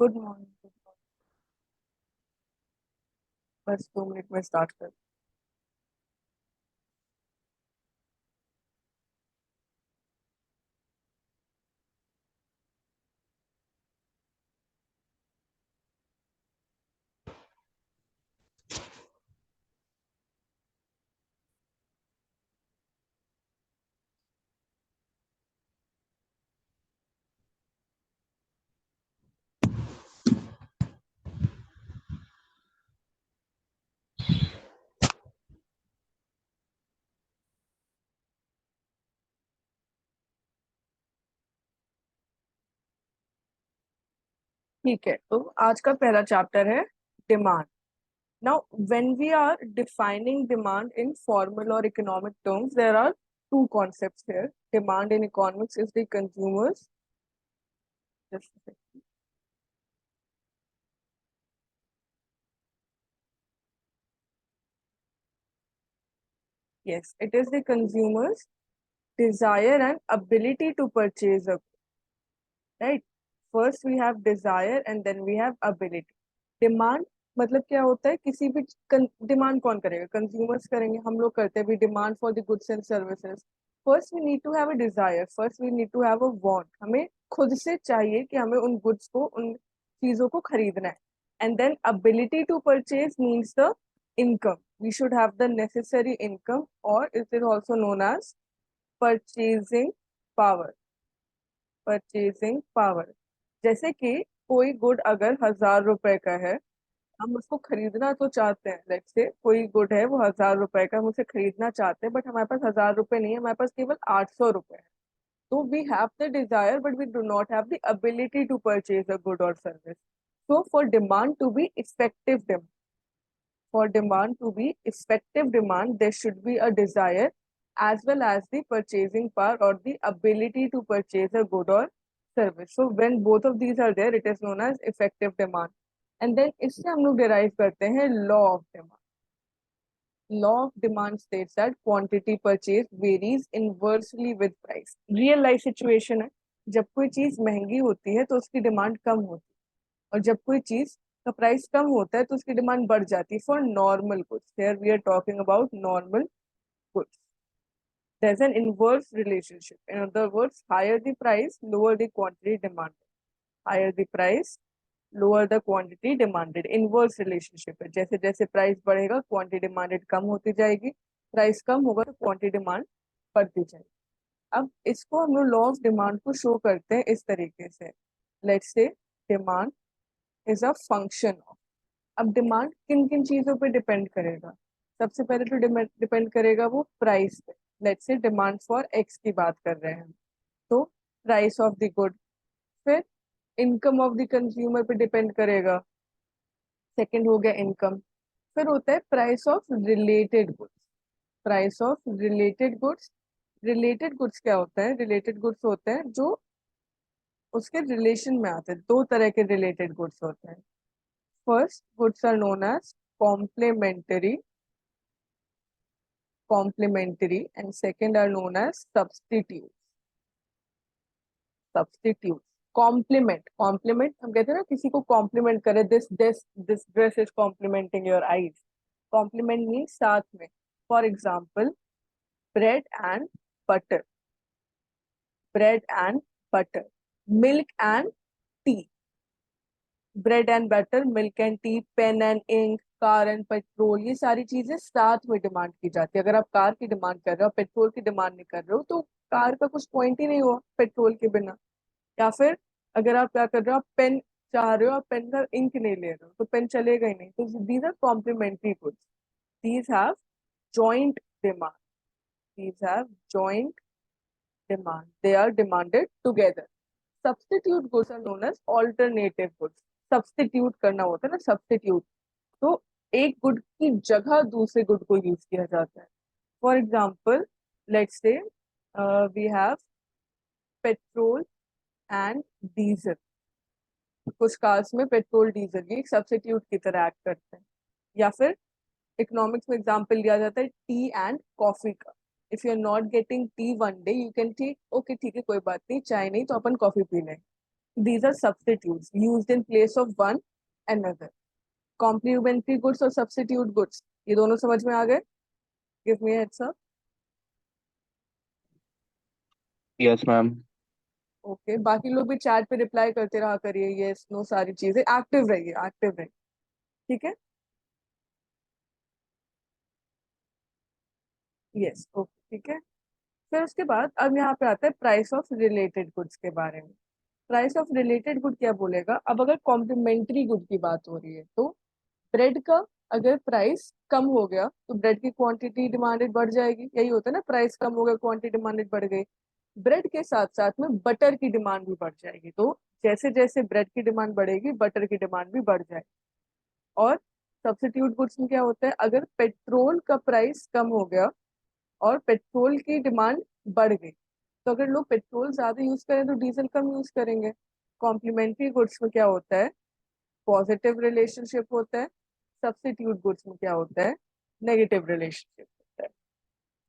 Good morning. बस 2 minute में start कर। ठीक है, तो आज का पहला चैप्टर है demand. Now when we are defining demand in formal or economic terms, there are two concepts here. Demand in economics is the consumers, yes, it is the consumer's desire and ability to purchase a, right? First we have desire and then we have ability. Demand मतलब क्या होता है? किसी भी demand कौन करेगा? Consumers करेंगे, हम लोग करते हैं भी demand for the goods and services. First we need to have a desire, first we need to have a want. हमें खुद से चाहिए कि हमें उन गुड्स को, उन चीजों को खरीदना है। And then ability to purchase means the income. We should have the necessary income, or it is also known as purchasing power. Purchasing power, जैसे कि कोई गुड अगर 1,000 रुपए का है, हम उसको खरीदना तो चाहते हैं। लेट्स से कोई गुड है, वो 1,000 रुपए का, हम उसे खरीदना चाहते हैं, बट हमारे पास 1,000 रुपए नहीं है, हमारे पास केवल 800 रुपए है। तो we have the desire but we do not have the ability to purchase a good or service. So for demand to be effective demand, for demand to be effective demand, there should be a desire as well as the purchasing power or the ability to purchase a good or service. So when both of these are there, it is known as effective demand. And then इससे हम लोग derive करते हैं law of demand. Law of demand states that quantity purchased varies inversely with price. Real life situation है, जब कोई चीज महंगी होती है तो उसकी डिमांड कम होती है, और जब कोई चीज का प्राइस कम होता है तो उसकी डिमांड बढ़ जाती है। For normal goods, here we are talking about normal goods, there's an inverse relationship. In other words, higher the price, lower the quantity demanded. Higher the price, lower the quantity demanded. Inverse relationship है, जैसे जैसे price बढ़ेगा quantity demanded कम होती जाएगी, price कम होगा तो quantity demand बढ़ती जाएगी। अब इसको हम लोग लॉ ऑफ डिमांड को शो करते हैं इस तरीके से। Let's say demand is a function of. अब डिमांड किन किन चीजों पे डिपेंड करेगा? सबसे पहले तो डिपेंड करेगा वो प्राइस पे। Let's say demand for x की बात कर रहे हैं, तो प्राइस ऑफ द गुड। फिर इनकम ऑफ द कंज्यूमर पे डिपेंड करेगा, सेकंड हो गया इनकम। फिर होता है price of related goods. Price of related goods. Related goods क्या होता है? रिलेटेड गुड्स होते हैं जो उसके रिलेशन में आते हैं। दो तरह के रिलेटेड गुड्स होते हैं। First goods are known as complementary, complementary, and second are known as substitute. Substitute, complement, complement हम कहते हैं ना, किसी को कॉम्प्लीमेंट करे, this dress is complementing your eyes. Complement mean साथ में। For example, bread and butter, bread and butter, milk and tea. Bread and butter, milk and tea, pen and ink, car and petrol, ये सारी चीजें साथ में demand की जाती है। अगर आप कार की डिमांड कर रहे हो, पेट्रोल की डिमांड नहीं कर रहे हो, तो कार का कुछ पॉइंट ही नहीं हुआ पेट्रोल के बिना। या फिर अगर आप क्या कर रहे हो, आप पेन चाह रहे हो, आप पेन का इंक नहीं ले रहे हो, तो पेन चलेगा ही नहीं। तो these are complementary goods, these have joint demand, these have joint demand, they are demanded together. Substitute goods are known as alternative goods. Substitute करना होता है ना, सब्स्टिट्यूट, तो एक गुड की जगह दूसरे गुड को यूज किया जाता है। For example, let's say we have petrol and diesel. कुछ कार्स में पेट्रोल डीजल ये एक सब्स्टिट्यूट की तरह एक्ट करते हैं। या फिर इकोनॉमिक्स में एग्जांपल लिया जाता है टी एंड कॉफी का। If you are not getting tea one day, you can take, okay ठीक है कोई बात नहीं, चाय नहीं तो अपन कॉफी पी लें। These are substitutes used in place of one another. Complementary goods और सब्स्टिट्यूट गुड्स, ये दोनों समझ में आ गए? Give me heads up. Yes ma'am. Okay, बाकी लोग भी चैट पे रिप्लाई करते रहा करिए, यस नो सारी चीजें एक्टिव रहिए, एक्टिव रहिए. ठीक है, यस ओके ठीक है. फिर उसके बाद अब यहाँ पे आता है प्राइस ऑफ रिलेटेड गुड्स के बारे में. प्राइस ऑफ रिलेटेड गुड क्या बोलेगा? अब अगर कॉम्प्लीमेंट्री गुड की बात हो रही है तो ब्रेड का अगर प्राइस कम हो गया तो ब्रेड की क्वांटिटी डिमांडेड बढ़ जाएगी. यही होता है ना, प्राइस कम हो गया क्वांटिटी डिमांडेड बढ़ गई. ब्रेड के साथ साथ में बटर की डिमांड भी बढ़ जाएगी. तो जैसे जैसे ब्रेड की डिमांड बढ़ेगी बटर की डिमांड भी बढ़ जाएगी. और सब्स्टिट्यूट गुड्स में क्या होता है? अगर पेट्रोल का प्राइस कम हो गया और पेट्रोल की डिमांड बढ़ गई, तो अगर लोग पेट्रोल ज्यादा यूज करें तो डीजल कम यूज करेंगे. कॉम्प्लीमेंट्री गुड्स में क्या होता है? पॉजिटिव रिलेशनशिप होता है. सब्स्टिट्यूट गुड्स में क्या होता है? नेगेटिव रिलेशनशिप होता है.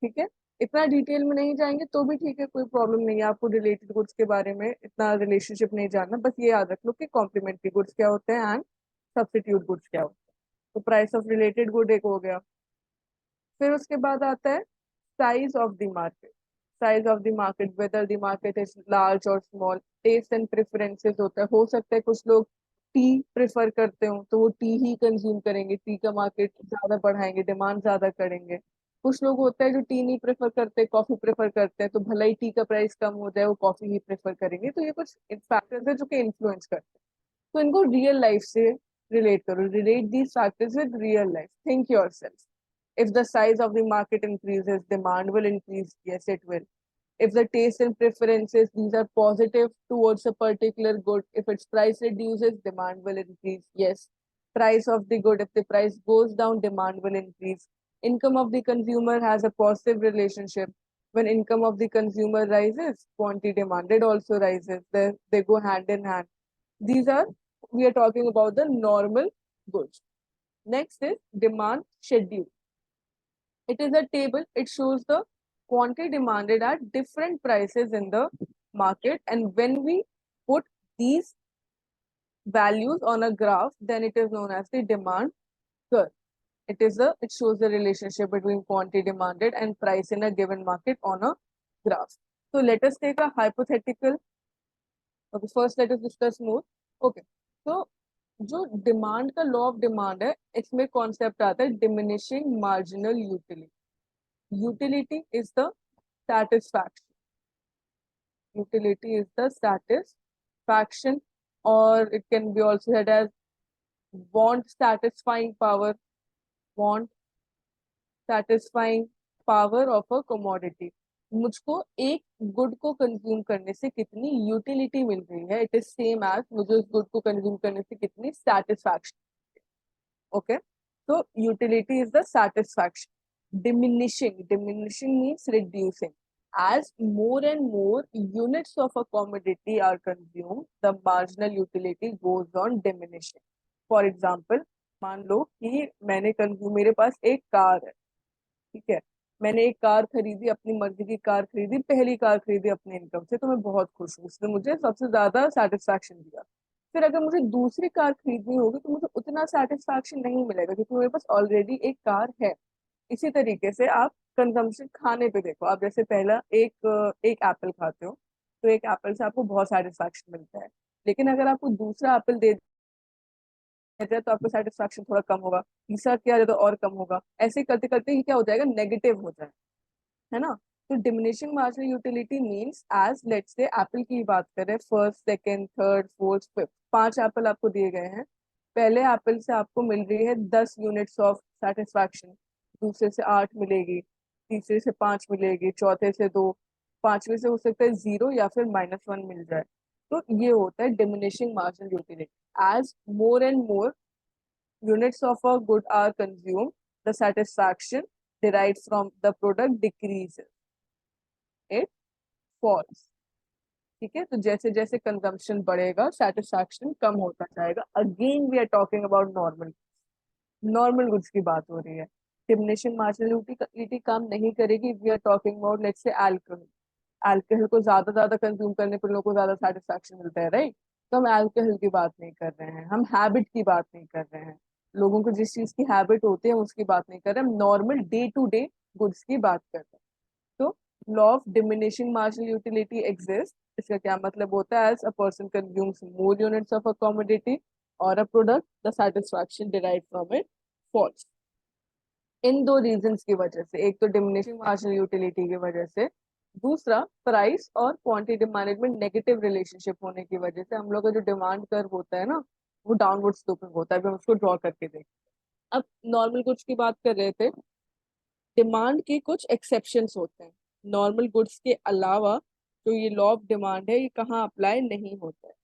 ठीक है, इतना डिटेल में नहीं जाएंगे तो भी ठीक है, कोई प्रॉब्लम नहीं है. आपको रिलेटेड गुड्स के बारे में इतना रिलेशनशिप नहीं जानना, बस ये याद रख लो कि कॉम्प्लीमेंट्री गुड्स क्या होते हैं एंड सब्स्टिट्यूट गुड्स क्या होते हैं. तो प्राइस ऑफ रिलेटेड गुड एक हो गया. फिर उसके बाद आता है size of the market. Size of the market, whether the market is large और स्मॉल. टेस्ट एंड प्रेफरेंसेस होता है. हो सकता है कुछ लोग टी प्रेफर करते हो तो वो टी ही कंज्यूम करेंगे, टी का मार्केट ज्यादा बढ़ाएंगे, डिमांड ज्यादा करेंगे. कुछ लोग होता है जो टी नहीं प्रेफर करते, कॉफी प्रेफर करते हैं, तो भले ही टी का प्राइस कम हो जाए वो कॉफी ही प्रेफर करेंगे. तो ये कुछ फैक्टर्स है जो कि इन्फ्लुएंस करते हैं. तो इनको रियल लाइफ से रिलेट करो. Relate these factors with real life. Think yourself. If the size of the market increases, demand will increase. Yes, it will. If the taste and preferences, these are positive towards a particular good. If its price reduces, demand will increase. Yes. Price of the good, if the price goes down, demand will increase. Income of the consumer has a positive relationship. When income of the consumer rises, quantity demanded also rises. They go hand in hand. These are, we are talking about the normal goods. Next is demand schedule. It is a table. It shows the quantity demanded at different prices in the market. And when we put these values on a graph, then it is known as the demand curve. It shows the relationship between quantity demanded and price in a given market on a graph. So let us take a hypothetical. Okay, first let us discuss more. Okay, so जो demand का law of demand है, इसमें concept आता है diminishing marginal utility. Utility is the satisfaction. Utility is the satisfaction, or it can be also said as want satisfying power. Want satisfying power of a commodity. मुझको एक good को consume करने से कितनी यूटिलिटी मिल रही है, इट इज सेम एज मुझे उस गुड को कंज्यूम करने से कितनी satisfaction. Okay, so utility is the satisfaction. Diminishing means reducing. As more and more units of a commodity are consumed, the marginal utility goes on diminishing. For example, मान लो कि मैंने consume, मेरे पास एक car है. ठीक है, मैंने एक कार खरीदी, अपनी मर्जी की कार खरीदी, पहली कार खरीदी अपने इनकम से, तो मैं बहुत खुश हूँ, उसने मुझे सबसे ज्यादा सेटिस्फैक्शन दिया. फिर अगर मुझे दूसरी कार खरीदनी होगी तो मुझे उतना सेटिस्फैक्शन नहीं मिलेगा क्योंकि मेरे पास ऑलरेडी एक कार है. इसी तरीके से आप कंजम्पशन खाने पे देखो. आप जैसे पहला एक एप्पल खाते हो तो एक एप्पल से आपको बहुत सेटिस्फैक्शन मिलता है. लेकिन अगर आपको दूसरा एप्पल दे दिया जाए तो आपको सेटिस्फैक्शन थोड़ा कम होगा, तीसरा किया जाए तो और कम होगा. ऐसे करते करते ही क्या हो जाएगा, नेगेटिव हो जाए, है ना. तो diminishing marginal utility means, as let's say apple की बात करें, first second third fourth fifth, 5 apple आपको दिए गए हैं. पहले एप्पल से आपको मिल रही है 10 यूनिट्स ऑफ सेटिस्फैक्शन, दूसरे से 8 मिलेगी, तीसरे से 5 मिलेगी, चौथे से 2, पांचवे से हो सकता है 0 या फिर -1 मिल जाए. तो ये होता है diminishing marginal utility. As more and more units of a good are consumed, the satisfaction derived from the product decreases. It falls. ठीक है, तो जैसे जैसे कंजम्पशन बढ़ेगा सेटिस्फैक्शन कम होता जाएगा. Again we are talking about normal goods की बात हो रही है. डिमिनिशिंग मार्जिनलिटी काम नहीं करेगी. We are talking about let's say alcohol. Alcohol को ज्यादा कंज्यूम करने पर लोगों को ज्यादा सेटिस्फैक्शन मिलता है, राइट. तो हम अल्कोहल की बात नहीं कर रहे हैं, हम हैबिट की बात नहीं कर रहे हैं, लोगों को जिस चीज की हैबिट होती है उसकी बात नहीं कर रहे, हम normal day to day goods की बात कर रहे हैं। तो law of diminishing marginal utility exist. इसका क्या मतलब होता है? As a person consumes more units of a commodity और a product, the satisfaction derive from it falls. इन दो रीजंस की वजह से, एक तो डिमिनिशिंग मार्जिनल यूटिलिटी की वजह से, दूसरा प्राइस और क्वांटिटी मैनेजमेंट नेगेटिव रिलेशनशिप होने की वजह से, हम लोग का जो डिमांड कर्व होता है ना, वो डाउनवर्ड स्लोपिंग होता है। अभी हम उसको ड्रॉ करके देखें। अब नॉर्मल गुड्स की बात कर रहे थे, डिमांड के कुछ एक्सेप्शंस होते हैं। नॉर्मल गुड्स के अलावा जो ये लॉ ऑफ डिमांड है, ये कहाँ अप्लाई नहीं होता है।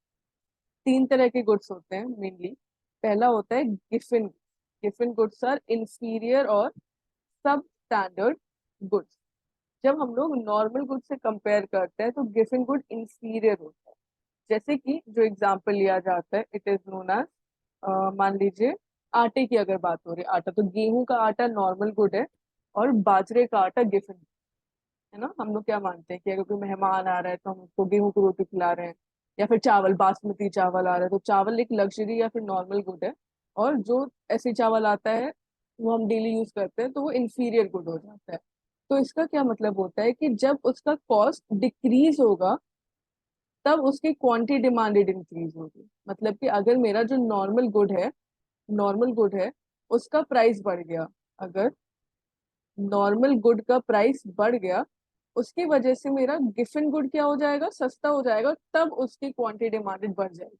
तीन तरह के गुड्स होते हैं मेनली। पहला होता है Giffen. Giffen goods are inferior और सब स्टैंडर्ड गुड्स। जब हम लोग नॉर्मल गुड से कंपेयर करते हैं तो गिफिन गुड इंफीरियर होता है। जैसे कि जो एग्जांपल लिया जाता है, इट इज नोन एज, मान लीजिए आटे की अगर बात हो रही है, आटा तो गेहूं का आटा नॉर्मल गुड है और बाजरे का आटा गिफिन है ना। हम लोग क्या मानते हैं कि अगर कोई मेहमान आ रहा है तो हम उसको गेहूं की रोटी खिला रहे हैं, या फिर चावल, बासमती चावल आ रहा है तो चावल एक लग्जरी या फिर नॉर्मल गुड है, और जो ऐसे चावल आता है वो हम डेली यूज करते हैं तो वो इंफीरियर गुड हो जाता है। तो इसका क्या मतलब होता है कि जब उसका कॉस्ट डिक्रीज होगा तब उसकी क्वांटिटी डिमांडेड इंक्रीज होगी। मतलब कि अगर मेरा जो नॉर्मल गुड है उसका प्राइस बढ़ गया, अगर नॉर्मल गुड का प्राइस बढ़ गया, उसकी वजह से मेरा गिफिन गुड क्या हो जाएगा? सस्ता हो जाएगा, तब उसकी क्वांटिटी डिमांडेड बढ़ जाएगी।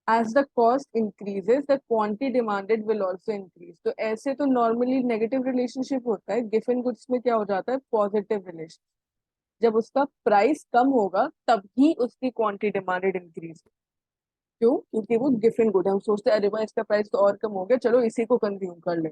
As the cost increases the quantity demanded will also increase. तो ऐसे तो नॉर्मली नेगेटिव रिलेशनशिप होता है, गिफिन गुड्स में क्या हो जाता है? Positive relation. जब उसका प्राइस कम होगा तभी उसकी क्वांटिटी डिमांडेड इंक्रीज। क्यों? क्योंकि वो गिफिन गुड है, हम सोचते हैं अरे भाई इसका प्राइस तो और कम हो गया, चलो इसी को कंज्यूम कर ले।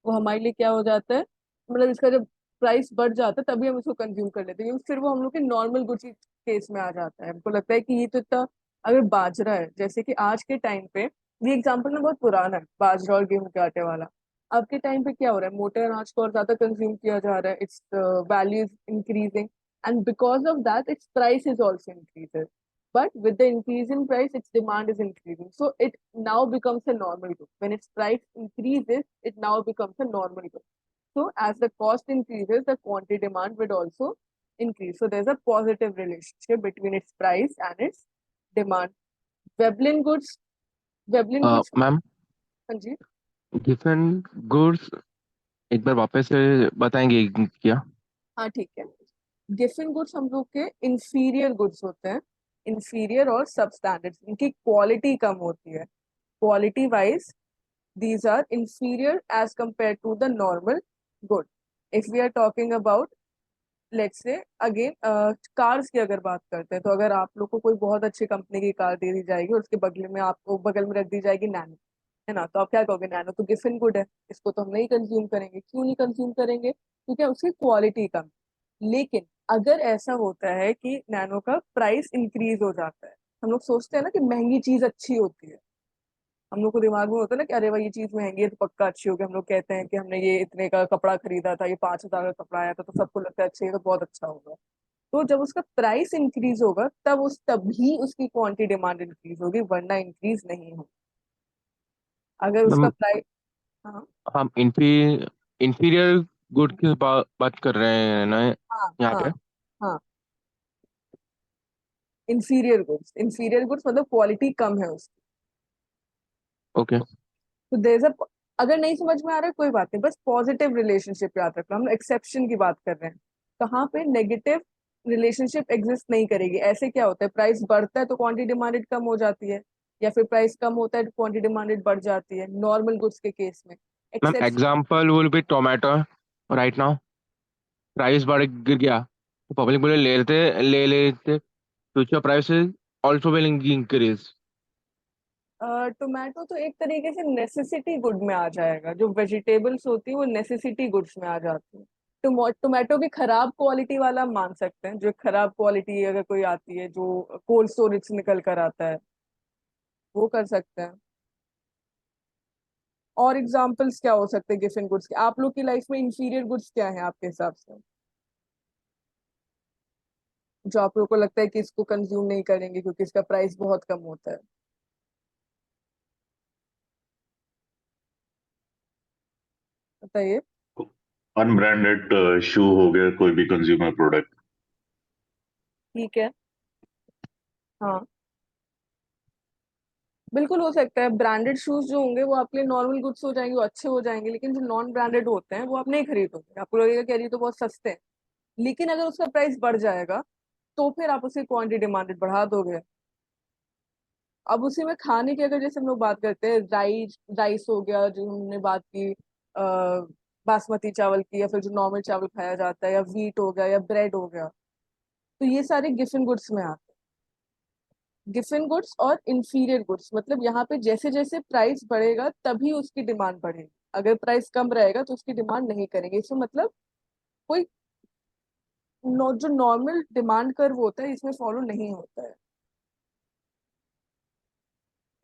वो हमारे लिए क्या हो जाता है, मतलब इसका जब प्राइस बढ़ जाता है तभी हम इसको कंज्यूम कर लेते हैं, क्योंकि फिर वो हम लोग के नॉर्मल गुड्स केस में आ जाता है। हमको लगता है कि ये तो इतना, अगर बाजरा है, जैसे कि आज के टाइम पे, ये एग्जाम्पल ना बहुत पुराना है, बाजरा और गेहूं के आटे वाला। अब के टाइम पे क्या हो रहा है? मोटे अनाज को और ज्यादा कंज्यूम किया जा रहा है, it's value is increasing, and because of that it's price is also increases. But with the increase in price, its demand is increasing. So it now becomes a normal good. When its price increases, it now becomes a normal good. So as the cost increases, the quantity demand would also increase. So there's a positive relationship between its price and its demand. Veblen goods, Veblen goods, ma'am, हाँ जी, different goods एक बार वापस से बताएंगे क्या? हाँ ठीक है। Giffen goods हम लोग के इंफीरियर गुड्स होते हैं, इंफीरियर और सब स्टैंडर्ड, इनकी क्वालिटी कम होती है। Quality wise these are inferior as compared to the normal good. If we are talking about, let's say again, cars की अगर बात करते हैं, तो अगर आप लोग को कोई बहुत अच्छी कंपनी की कार दे दी जाएगी और उसके बगल में आपको बगल में रख दी जाएगी नैनो, है ना, तो आप क्या कहोगे? नैनो तो गिफिन गुड है, इसको तो हम नहीं कंज्यूम करेंगे। क्यों नहीं कंज्यूम करेंगे? क्योंकि उसकी क्वालिटी कम है। लेकिन अगर ऐसा होता है कि नैनो का प्राइस इंक्रीज हो जाता है, हम लोग सोचते हैं ना कि महंगी चीज अच्छी होती है, हम लोग को दिमाग में होता है ना कि अरे भाई ये चीज महंगी है तो पक्का अच्छी होगी। हम लोग कहते हैं कि हमने ये इतने का कपड़ा खरीदा था, ये 5,000 का कपड़ा आया था, तो सबको लगता है अच्छा ये तो बहुत अच्छा होगा। तो जब उसका प्राइस इंक्रीज होगा तभी उसकी क्वांटिटी डिमांड इंक्रीज होगी, वरना इंक्रीज नहीं होगी। अगर उसका मैम, प्राइस, हाँ हम इंफीरियर गुड की बात कर रहे हैं ना हाँ यहाँ हाँ पे? हाँ, इंफीरियर गुड्स मतलब क्वालिटी कम है उसकी। ओके तो देयर अ, अगर नहीं समझ में आ रहा है कोई बात नहीं, बस पॉजिटिव रिलेशनशिप याद रखना, हम एक्सेप्शन की बात कर रहे हैं। कहाँ पे नेगेटिव रिलेशनशिप एग्जिस्ट नहीं करेगी। ऐसे क्या होता है, प्राइस बढ़ता है तो क्वांटिटी डिमांडेड कम हो जाती है, या फिर प्राइस कम होता है तो क्वांटिटी डिमांडेड बढ़ जाती है, नॉर्मल गुड्स के केस में। Ma'am, exception, example will be tomato. Right now price बढ़ गिर गया तो पब्लिक बोले ले लेते, future prices also will increase. Tomato तो एक तरीके से नेसेसिटी गुड में आ जाएगा, जो वेजिटेबल्स होती है वो नेसेसिटी गुड्स में आ जाती है। टोमेटो की खराब क्वालिटी वाला हम मान सकते हैं, जो खराब क्वालिटी अगर कोई आती है जो कोल्ड स्टोरेज से निकल कर आता है, वो कर सकते हैं। और एग्जांपल्स क्या हो सकते हैं गिफिन गुड्स के? आप लोग की लाइफ में इंफीरियर गुड्स क्या है आपके हिसाब से? जो आप लोगों को लगता है कि इसको कंज्यूम नहीं करेंगे क्योंकि इसका प्राइस बहुत कम होता है? बताइए। अनब्रांडेड शू हो गया, कोई भी कंज्यूमर प्रोडक्ट। ठीक है। हाँ, बिल्कुल हो सकता है। ब्रांडेड शूज जो होंगे वो आपके लिए नॉर्मल गुड्स हो जाएंगे, वो अच्छे हो जाएंगे, लेकिन जो नॉन ब्रांडेड होते हैं वो आप नहीं खरीदोगे, आपको लगेगा कि अरे ये तो बहुत सस्ते हैं। लेकिन अगर उसका प्राइस बढ़ जाएगा तो फिर आप उसकी क्वांटिटी डिमांडेड बढ़ा दोगे। अब उसी में खाने की अगर जैसे हम लोग बात करते हैं, राइस राइस हो गया जो हमने बात की, बासमती चावल की, या फिर जो नॉर्मल चावल खाया जाता है, या वीट हो गया, या ब्रेड हो गया, तो ये सारे गिफिन गुड्स में आते हैं। गिफिन गुड्स और इंफीरियर गुड्स, मतलब यहाँ पे जैसे जैसे प्राइस बढ़ेगा तभी उसकी डिमांड बढ़ेगी। अगर प्राइस कम रहेगा तो उसकी डिमांड नहीं करेंगे। इसमें मतलब कोई जो नॉर्मल डिमांड कर्व होता है इसमें फॉलो नहीं होता है,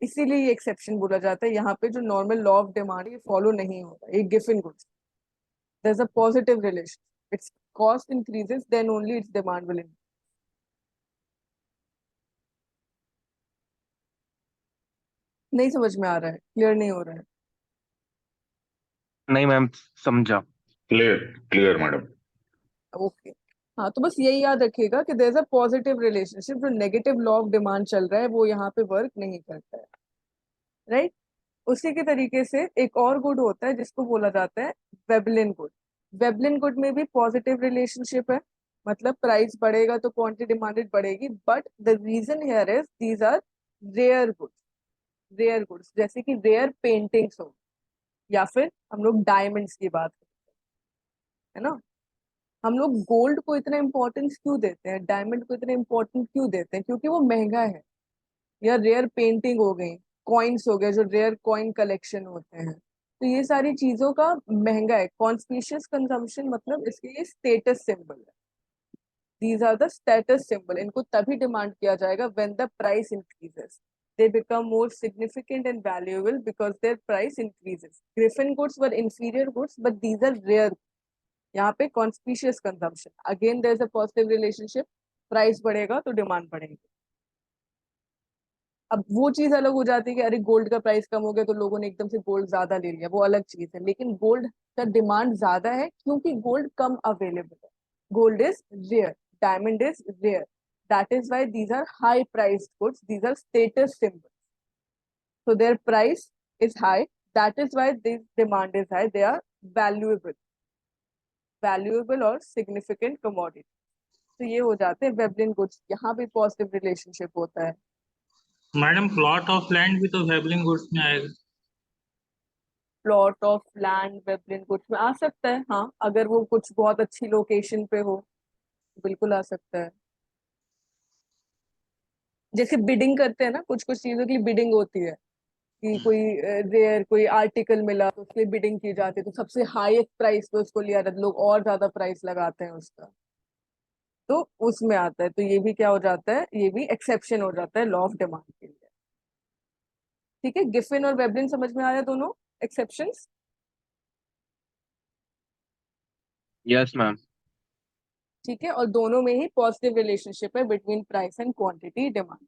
इसीलिए ये एक्सेप्शन बोला जाता है। यहाँ पे जो नॉर्मल लॉ ऑफ डिमांड ये फॉलो नहीं होता, ये Giffen goods. there's a positive relation. Its cost increases, then only its demand will increase. नहीं समझ में आ रहा है, क्लियर नहीं हो रहा है? नहीं मैम, समझा। Clear clear madam. ओके। हाँ, तो बस यही याद रखिएगा कि there is a positive relationship. जो नेगेटिव लॉ ऑफ डिमांड चल रहा है वो यहाँ पे वर्क नहीं करता है, राइट? उसी के तरीके से एक और गुड होता है जिसको बोला जाता है वेबलिन गुड। वेबलिन गुड में भी पॉजिटिव रिलेशनशिप है, मतलब प्राइस बढ़ेगा तो क्वांटिटी डिमांडेड बढ़ेगी, but the reason here is these are rare goods. Rare goods जैसे कि रेयर पेंटिंग्स हो, या फिर हम लोग डायमंड्स की बात करते हैं, है ना? हम लोग गोल्ड को इतना इंपॉर्टेंस क्यों देते हैं, डायमंड को इतना इंपॉर्टेंट क्यों देते हैं? क्योंकि वो महंगा है। या रेयर पेंटिंग हो गई, कॉइन्स हो गए, जो रेयर कॉइन कलेक्शन होते हैं, तो ये सारी चीजों का महंगा है। कॉन्स्पिशियस कंजम्पशन मतलब इसके लिए स्टेटस सिंबल है। These are the status symbol. इनको तभी डिमांड किया जाएगा when the price increases, they become more significant and valuable because their price increases. Griffin goods were inferior goods, but these are rare. यहाँ पे conspicuous consumption, again there is a positive relationship, price बढ़ेगा तो demand बढ़ेगी। अब वो चीज अलग हो जाती है कि अरे गोल्ड का प्राइस कम हो गया तो लोगों ने एकदम से गोल्ड ज्यादा ले लिया, वो अलग चीज है। लेकिन गोल्ड का डिमांड ज्यादा है क्योंकि गोल्ड कम अवेलेबल है। Gold is rare, diamond is rare, that is why these are high price goods, these are status symbol, so their price is high, that is why this demand is high, they are valuable, valuable और significant commodity। तो ये हो जाते हैं Veblen goods. यहाँ भी positive relationship होता है। मैडम प्लॉट ऑफ लैंड भी तो वेबलिंग गुड्स में आएगा। Plot of land Veblen goods में आ सकता है, हाँ, अगर वो कुछ बहुत अच्छी लोकेशन पे हो, बिल्कुल आ सकता है। जैसे बिडिंग करते हैं ना, कुछ कुछ चीजों की बिडिंग होती है कि कोई रेयर कोई आर्टिकल मिला तो उसके बिडिंग की जाती है, तो सबसे हाईएस्ट प्राइस पे उसको लिया जाता है, लोग और ज्यादा प्राइस लगाते हैं उसका, तो उसमें आता है। तो ये भी क्या हो जाता है, ये भी एक्सेप्शन हो जाता है लॉ ऑफ डिमांड के लिए। ठीक है, गिफिन और वेबलिन समझ में आया दोनों एक्सेप्शंस? Yes ma'am. ठीक है, और दोनों में ही पॉजिटिव रिलेशनशिप है between price and quantity demand.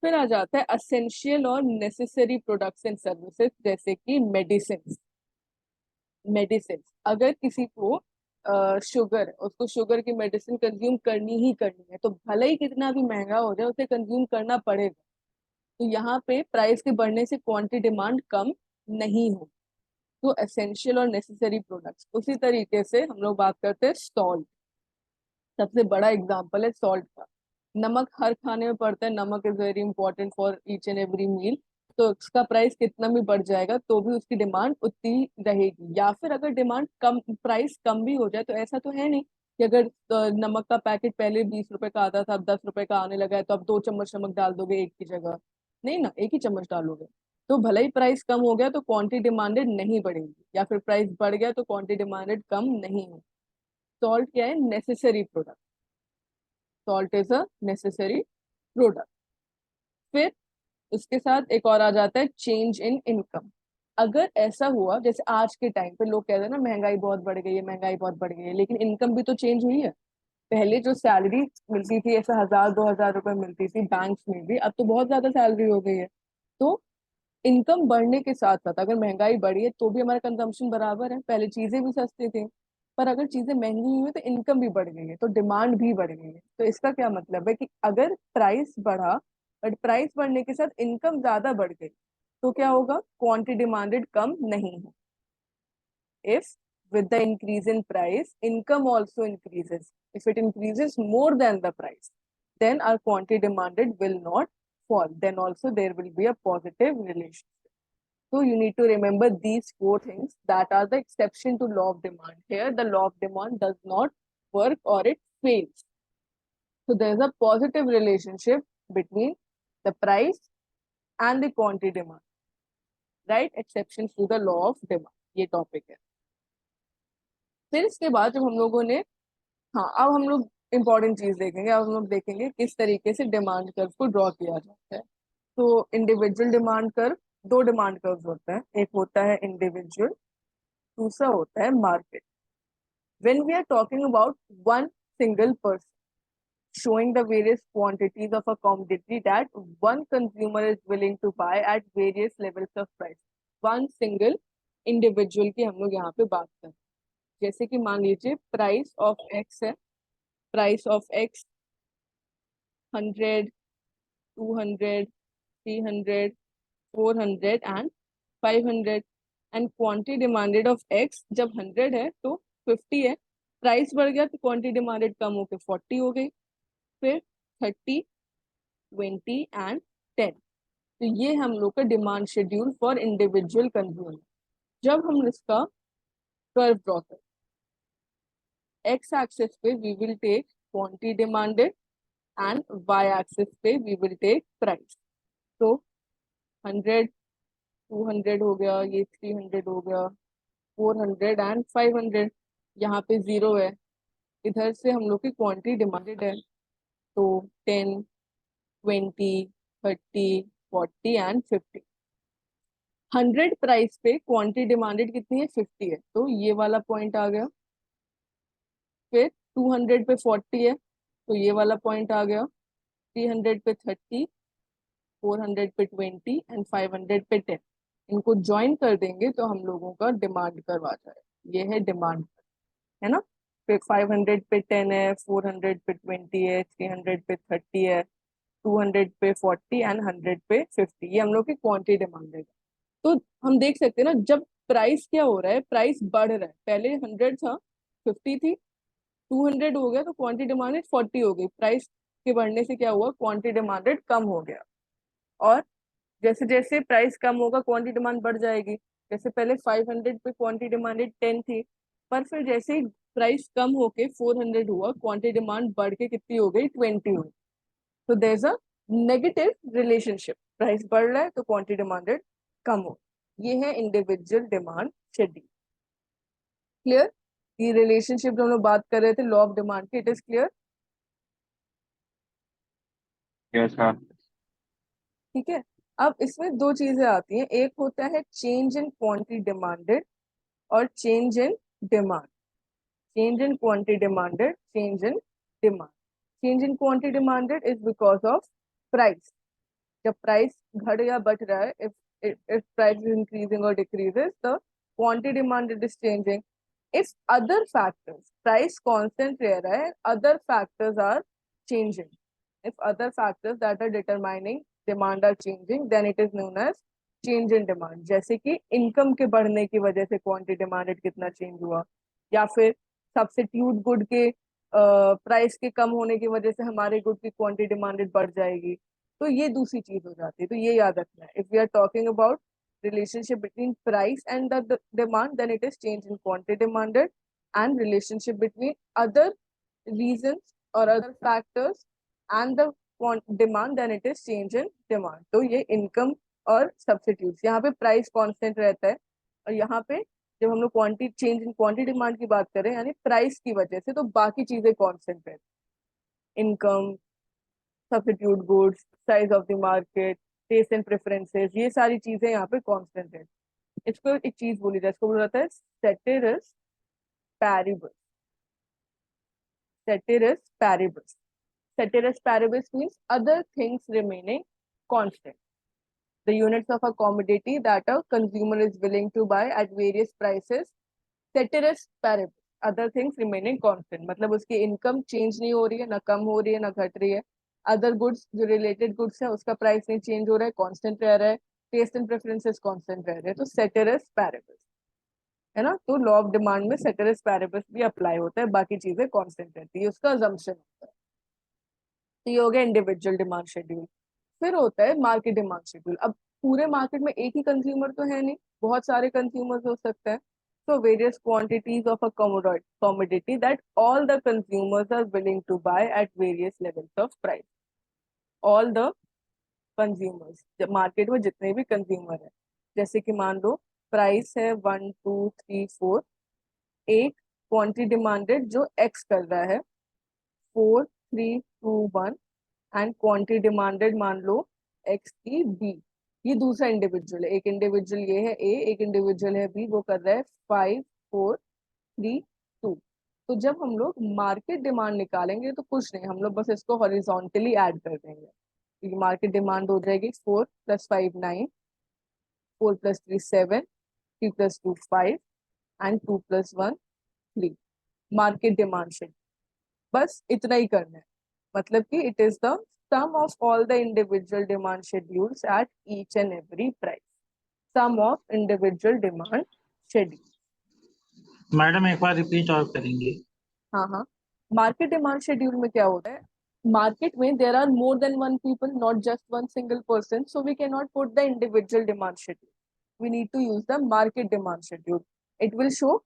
फिर आ जाता है असेंशियल और नेसेसरी प्रोडक्ट्स एंड सर्विसेज, जैसे कि मेडिसिन। मेडिसिन, अगर किसी को शुगर, उसको शुगर की मेडिसिन कंज्यूम करनी ही करनी है, तो भले ही कितना भी महंगा हो जाए उसे कंज्यूम करना पड़ेगा। तो यहाँ पे प्राइस के बढ़ने से क्वांटिटी डिमांड कम नहीं हो। तो एसेंशियल और नेसेसरी प्रोडक्ट्स। उसी तरीके से हम लोग बात करते हैं सॉल्ट। सबसे बड़ा एग्जांपल है सॉल्ट का। नमक हर खाने में पड़ता है, namak is very important for each and every meal. तो उसका प्राइस कितना भी बढ़ जाएगा तो भी उसकी डिमांड उतनी रहेगी। या फिर अगर डिमांड कम, प्राइस कम भी हो जाए, तो ऐसा तो है नहीं कि अगर नमक का पैकेट पहले 20 रुपए का आता था अब 10 रुपए का आने लगा है तो अब 2 चम्मच नमक डाल दोगे एक की जगह, नहीं ना, एक ही चम्मच डालोगे। तो भले ही प्राइस कम हो गया तो क्वांटिटी डिमांडेड नहीं बढ़ेगी, या फिर प्राइस बढ़ गया तो क्वांटिटी डिमांडेड कम नहीं हो। सॉल्ट क्या है, necessary product. Salt is a necessary product. फिर उसके साथ एक और आ जाता है चेंज इन इनकम। अगर ऐसा हुआ जैसे आज के टाइम पे लोग कहते हैं ना महंगाई बहुत बढ़ गई है, महंगाई बहुत बढ़ गई है, लेकिन इनकम भी तो चेंज हुई है। पहले जो सैलरी मिलती थी ऐसे 1000-2000 रुपए मिलती थी बैंक्स में भी, अब तो बहुत ज्यादा सैलरी हो गई है। तो इनकम बढ़ने के साथ साथ अगर महंगाई बढ़ी है तो भी हमारा कंजम्पशन बराबर है, पहले चीजें भी सस्ती थी, पर अगर चीजें महंगी हुई है तो इनकम भी बढ़ गई है, तो डिमांड भी बढ़ गई है। तो इसका क्या मतलब है कि अगर प्राइस बढ़ा बट प्राइस बढ़ने के साथ इनकम ज्यादा बढ़ गई तो क्या होगा, क्वांटिटी डिमांडेड कम नहीं है। if with the increase in price income also increases, if it increases more than the price, then our quantity demanded will not fall, then also there will be a positive relationship. So you need to remember these four things that are the exception to law of demand. Here the law of demand does not work or it fails. So there is a positive relationship between the price and the quantity demand, right? Exceptions to the law of demand. ये topic है। फिर इसके बाद जब हम लोगों ने, हाँ अब हम लोग इम्पोर्टेंट चीज देखेंगे, अब हम लोग देखेंगे किस तरीके से डिमांड कर्व को ड्रॉ किया जाता है। तो इंडिविजुअल डिमांड कर्व, दो डिमांड कर्व होते हैं, एक होता है इंडिविजुअल, दूसरा होता है market. When we are talking about one single person showing the various quantities of a commodity that one consumer is willing to buy at various levels of price, one single individual की हम लोग यहाँ पे बात करें। जैसे कि मान लीजिए प्राइस ऑफ एक्स है, price of x 100, 200, 300, 400 and 500, and quantity demanded of x जब 100 है तो 50 है, प्राइस बढ़ गया तो क्वांटिटी डिमांडेड कम होकर 40 हो गई, फिर 30, 20 एंड 10। तो ये हम लोग का demand schedule for individual consumer. जब हम इसका कर्व ड्रॉ करें, एक्स एक्सिस पे we will take quantity demanded and Y axis पे वी विल टेक प्राइस। तो 100, 200 हो गया, ये 300 हो गया, 400 एंड 500, यहाँ पे 0 है, इधर से हम लोग की क्वांटिटी डिमांडेड है, तो 10, 20, 30, 40 एंड 50। 100 प्राइस पे क्वांटिटी डिमांडेड कितनी है, 50 है, तो ये वाला पॉइंट आ गया। फिर 200 पे 40 है तो ये वाला पॉइंट आ गया, 300 पे 30, 400 पे 20 एंड 500 पे 10। इनको ज्वाइन कर देंगे तो हम लोगों का डिमांड कर्व आ जाए, ये है डिमांड, है ना। फिर 500 पे 10 है, 400 पे 20 है, 300 पे 30 है, 200 पे 40 एंड 100 पे 50, ये हम लोग की क्वांटिटी डिमांड है। तो हम देख सकते हैं ना, जब प्राइस क्या हो रहा है, प्राइस बढ़ रहा है, पहले 100 था 50 थी, 200 हो गया तो क्वांटिटी डिमांडेड 40 हो गई, प्राइस के बढ़ने से क्या हुआ, क्वांटिटी डिमांडेड कम हो गया। और जैसे जैसे प्राइस कम होगा क्वांटिटी डिमांड बढ़ जाएगी, जैसे पहले 500 पे क्वांटिटी डिमांडेड 10 थी, पर फिर जैसे ही प्राइस कम होके 400 हुआ, क्वांटिटी डिमांड बढ़ के कितनी हो गई, 20 हो गई। तो there is a negative relationship, price बढ़ रहा है तो क्वांटिटी डिमांडेड कम हो। ये है इंडिविजुअल डिमांड शेड्यूल। क्लियर, ये रिलेशनशिप जो हम लोग बात कर रहे थे लॉ ऑफ डिमांड की, इट इज क्लियर। यस हाँ। ठीक है, अब इसमें दो चीजें आती हैं, एक होता है चेंज इन क्वांटिटी डिमांडेड और change in demand. Change in quantity demanded, change in demand. Change in quantity demanded is because of price, जब प्राइस घट या बढ़ रहा है, if price is increasing or decreases, the quantity demanded is changing. If other factors, price constant रह रहा है, other factors are changing. If other factors that are determining demand are changing, then it is known as change in demand. जैसे कि income के बढ़ने की वजह से क्वांटिटी डिमांडेड कितना चेंज हुआ, या फिर सब्स्टिट्यूट गुड के प्राइस के कम होने की वजह से हमारे गुड की क्वांटिटी डिमांडेड बढ़ जाएगी, तो ये दूसरी चीज हो जाती है। तो ये याद रखना है, if we are talking about relationship between price and the demand, then it is change in quantity demanded, and relationship between other reasons or other factors and the demand, then it is change in demand. तो ये income और substitutes, यहाँ पे price constant रहता है, और यहाँ पे जब हम लोग quantity change in quantity demand की बात करें यानी प्राइस की वजह से, तो बाकी चीजें कांस्टेंट रहती, income, substitute goods, size of the market, taste and preferences, ये सारी चीजें यहाँ पे कांस्टेंट है। इसको एक चीज बोली जाए, इसको बोला जाता है सेटेरिस पैरिबल। ceteris paribus. Ceteris paribus means other things remaining constant. The units of a commodity that a consumer is willing to buy at various prices. Ceteris paribus, other things remaining constant. मतलब उसकी इनकम चेंज नहीं हो रही है, ना कम हो रही है, ना घट रही है. अदर गुड्स जो रिलेटेड गुड्स है उसका प्राइस नहीं चेंज हो रहा है, कांस्टेंट रह रहा है. टेस्ट एंड प्रेफरेंसेस कांस्टेंट रह रहे हैं. तो सेटेरिस पैरेबस है ना. तो लॉ ऑफ डिमांड में सेटेरिस पैरेबस भी अप्लाई होता है, बाकी चीजें कांस्टेंट रहती है, उसका अजम्पशन होता है. तो ये हो गया इंडिविजुअल डिमांड शेड्यूल. फिर होता है मार्केट डिमांड शेड्यूल. अब पूरे मार्केट में एक ही कंज्यूमर तो है नहीं, बहुत सारे कंज्यूमर्स हो सकते हैं. So various quantities of a commodity that all the consumers are willing to buy at various levels of price. All the consumers, जब मार्केट में जितने भी कंज्यूमर है, जैसे कि मान लो प्राइस है 1 2 3 4, एक क्वांटिटी डिमांडेड जो एक्स कर रहा है 4 3 2 1, एंड क्वांटिटी डिमांडेड मान लो एक्स की बी. ये दूसरा इंडिविजुअल है. एक इंडिविजुअल ये है ए, एक इंडिविजुअल है बी, वो कर रहा है 5 4 3 2. तो जब हम लोग मार्केट डिमांड निकालेंगे तो कुछ नहीं, हम लोग बस इसको हॉरिजॉन्टली ऐड कर देंगे. क्योंकि मार्केट डिमांड हो जाएगी 4 + 5 9, 4 + 3 7, 3 + 2 5, एंड 2 + 1 3. मार्केट डिमांड शेड्यूल बस इतना ही करना है. मतलब कि it is the sum of all the individual demand schedules at each and every price. Sum of individual demand schedule. Madam एक बार रिपीट और करेंगे. हाँ हाँ. मार्केट डिमांड शेड्यूल में क्या होता है, मार्केट में there are more than one people, not just one single person, so we can not put the individual demand schedule. we need to use the market demand schedule. It will show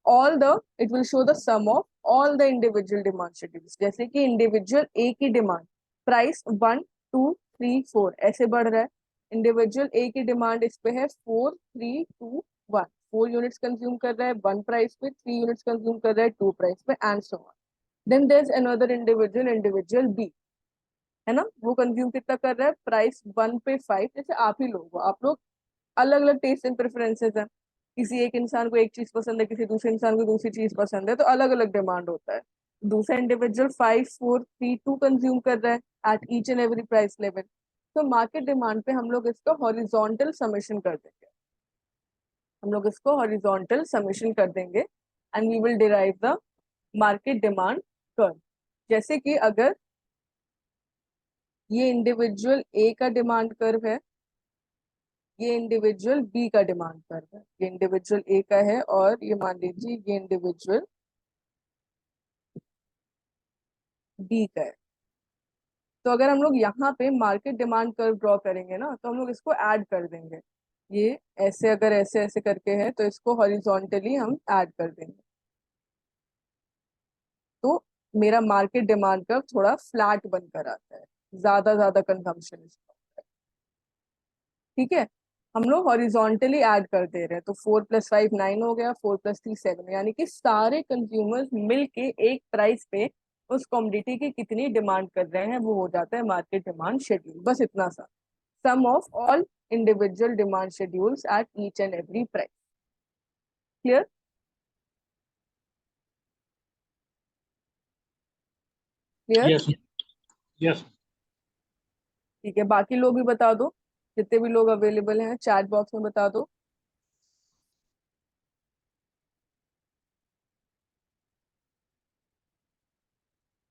it will show the sum of all the individual demand schedules. जैसे कि individual ए की demand price 1 2 3 4 ऐसे बढ़ रहा है. Individual ए की demand इस पे है 4 3 2 1. 4 यूनिट्स कंज्यूम कर रहा है 1 प्राइस पे, 3 यूनिट्स कंज्यूम कर रहा है 2 प्राइस पे, and so on. Then there is another individual B, है ना. वो कंज्यूम कितना कर रहा है, प्राइस 1 पे 5. जैसे आप ही लोग हो, आप लोग अलग अलग टेस्ट एंड प्रेफरेंसेस हैं. किसी एक इंसान को एक चीज पसंद है, किसी दूसरे इंसान को दूसरी चीज पसंद है, तो अलग अलग डिमांड होता है. दूसरा इंडिविजुअल 5 4 3 2 कंज्यूम कर रहा है eight each and every price level. तो मार्केट डिमांड पे हम लोग इसको हॉरिजॉन्टल समेशन कर देंगे. हम लोग इसको हॉरिजॉन्टल समेशन कर देंगे and we will derive the market demand curve. जैसे कि अगर ये इंडिविजुअल ए का डिमांड कर्व है, ये इंडिविजुअल बी का डिमांड कर्व है. ये इंडिविजुअल ए का है और ये मान लीजिए ये इंडिविजुअल बी का है. तो अगर हम लोग यहाँ पे मार्केट डिमांड कर्व ड्रॉ करेंगे ना, तो हम लोग इसको ऐड कर देंगे. ये ऐसे अगर ऐसे ऐसे करके है तो इसको हॉरिजॉन्टली हम ऐड कर देंगे. तो मेरा मार्केट डिमांड कर्व थोड़ा फ्लैट बनकर आता है, ज्यादा कंजम्पशन इसका होता है. ठीक है. हम लोग हॉरिजॉन्टली ऐड कर दे रहे हैं. तो 4 + 5 9 हो गया, 4 + 3 7, यानी कि सारे कंज्यूमर्स मिलके एक प्राइस पे उस कमोडिटी की कितनी डिमांड कर रहे हैं वो हो जाता है मार्केट डिमांड शेड्यूल. बस इतना सा. Sum of all individual demand schedules at each and every price. Clear? Clear? Yes. Yes. ठीक है. बाकी लोग भी बता दो, जितने भी लोग अवेलेबल हैं चैट बॉक्स में बता दो.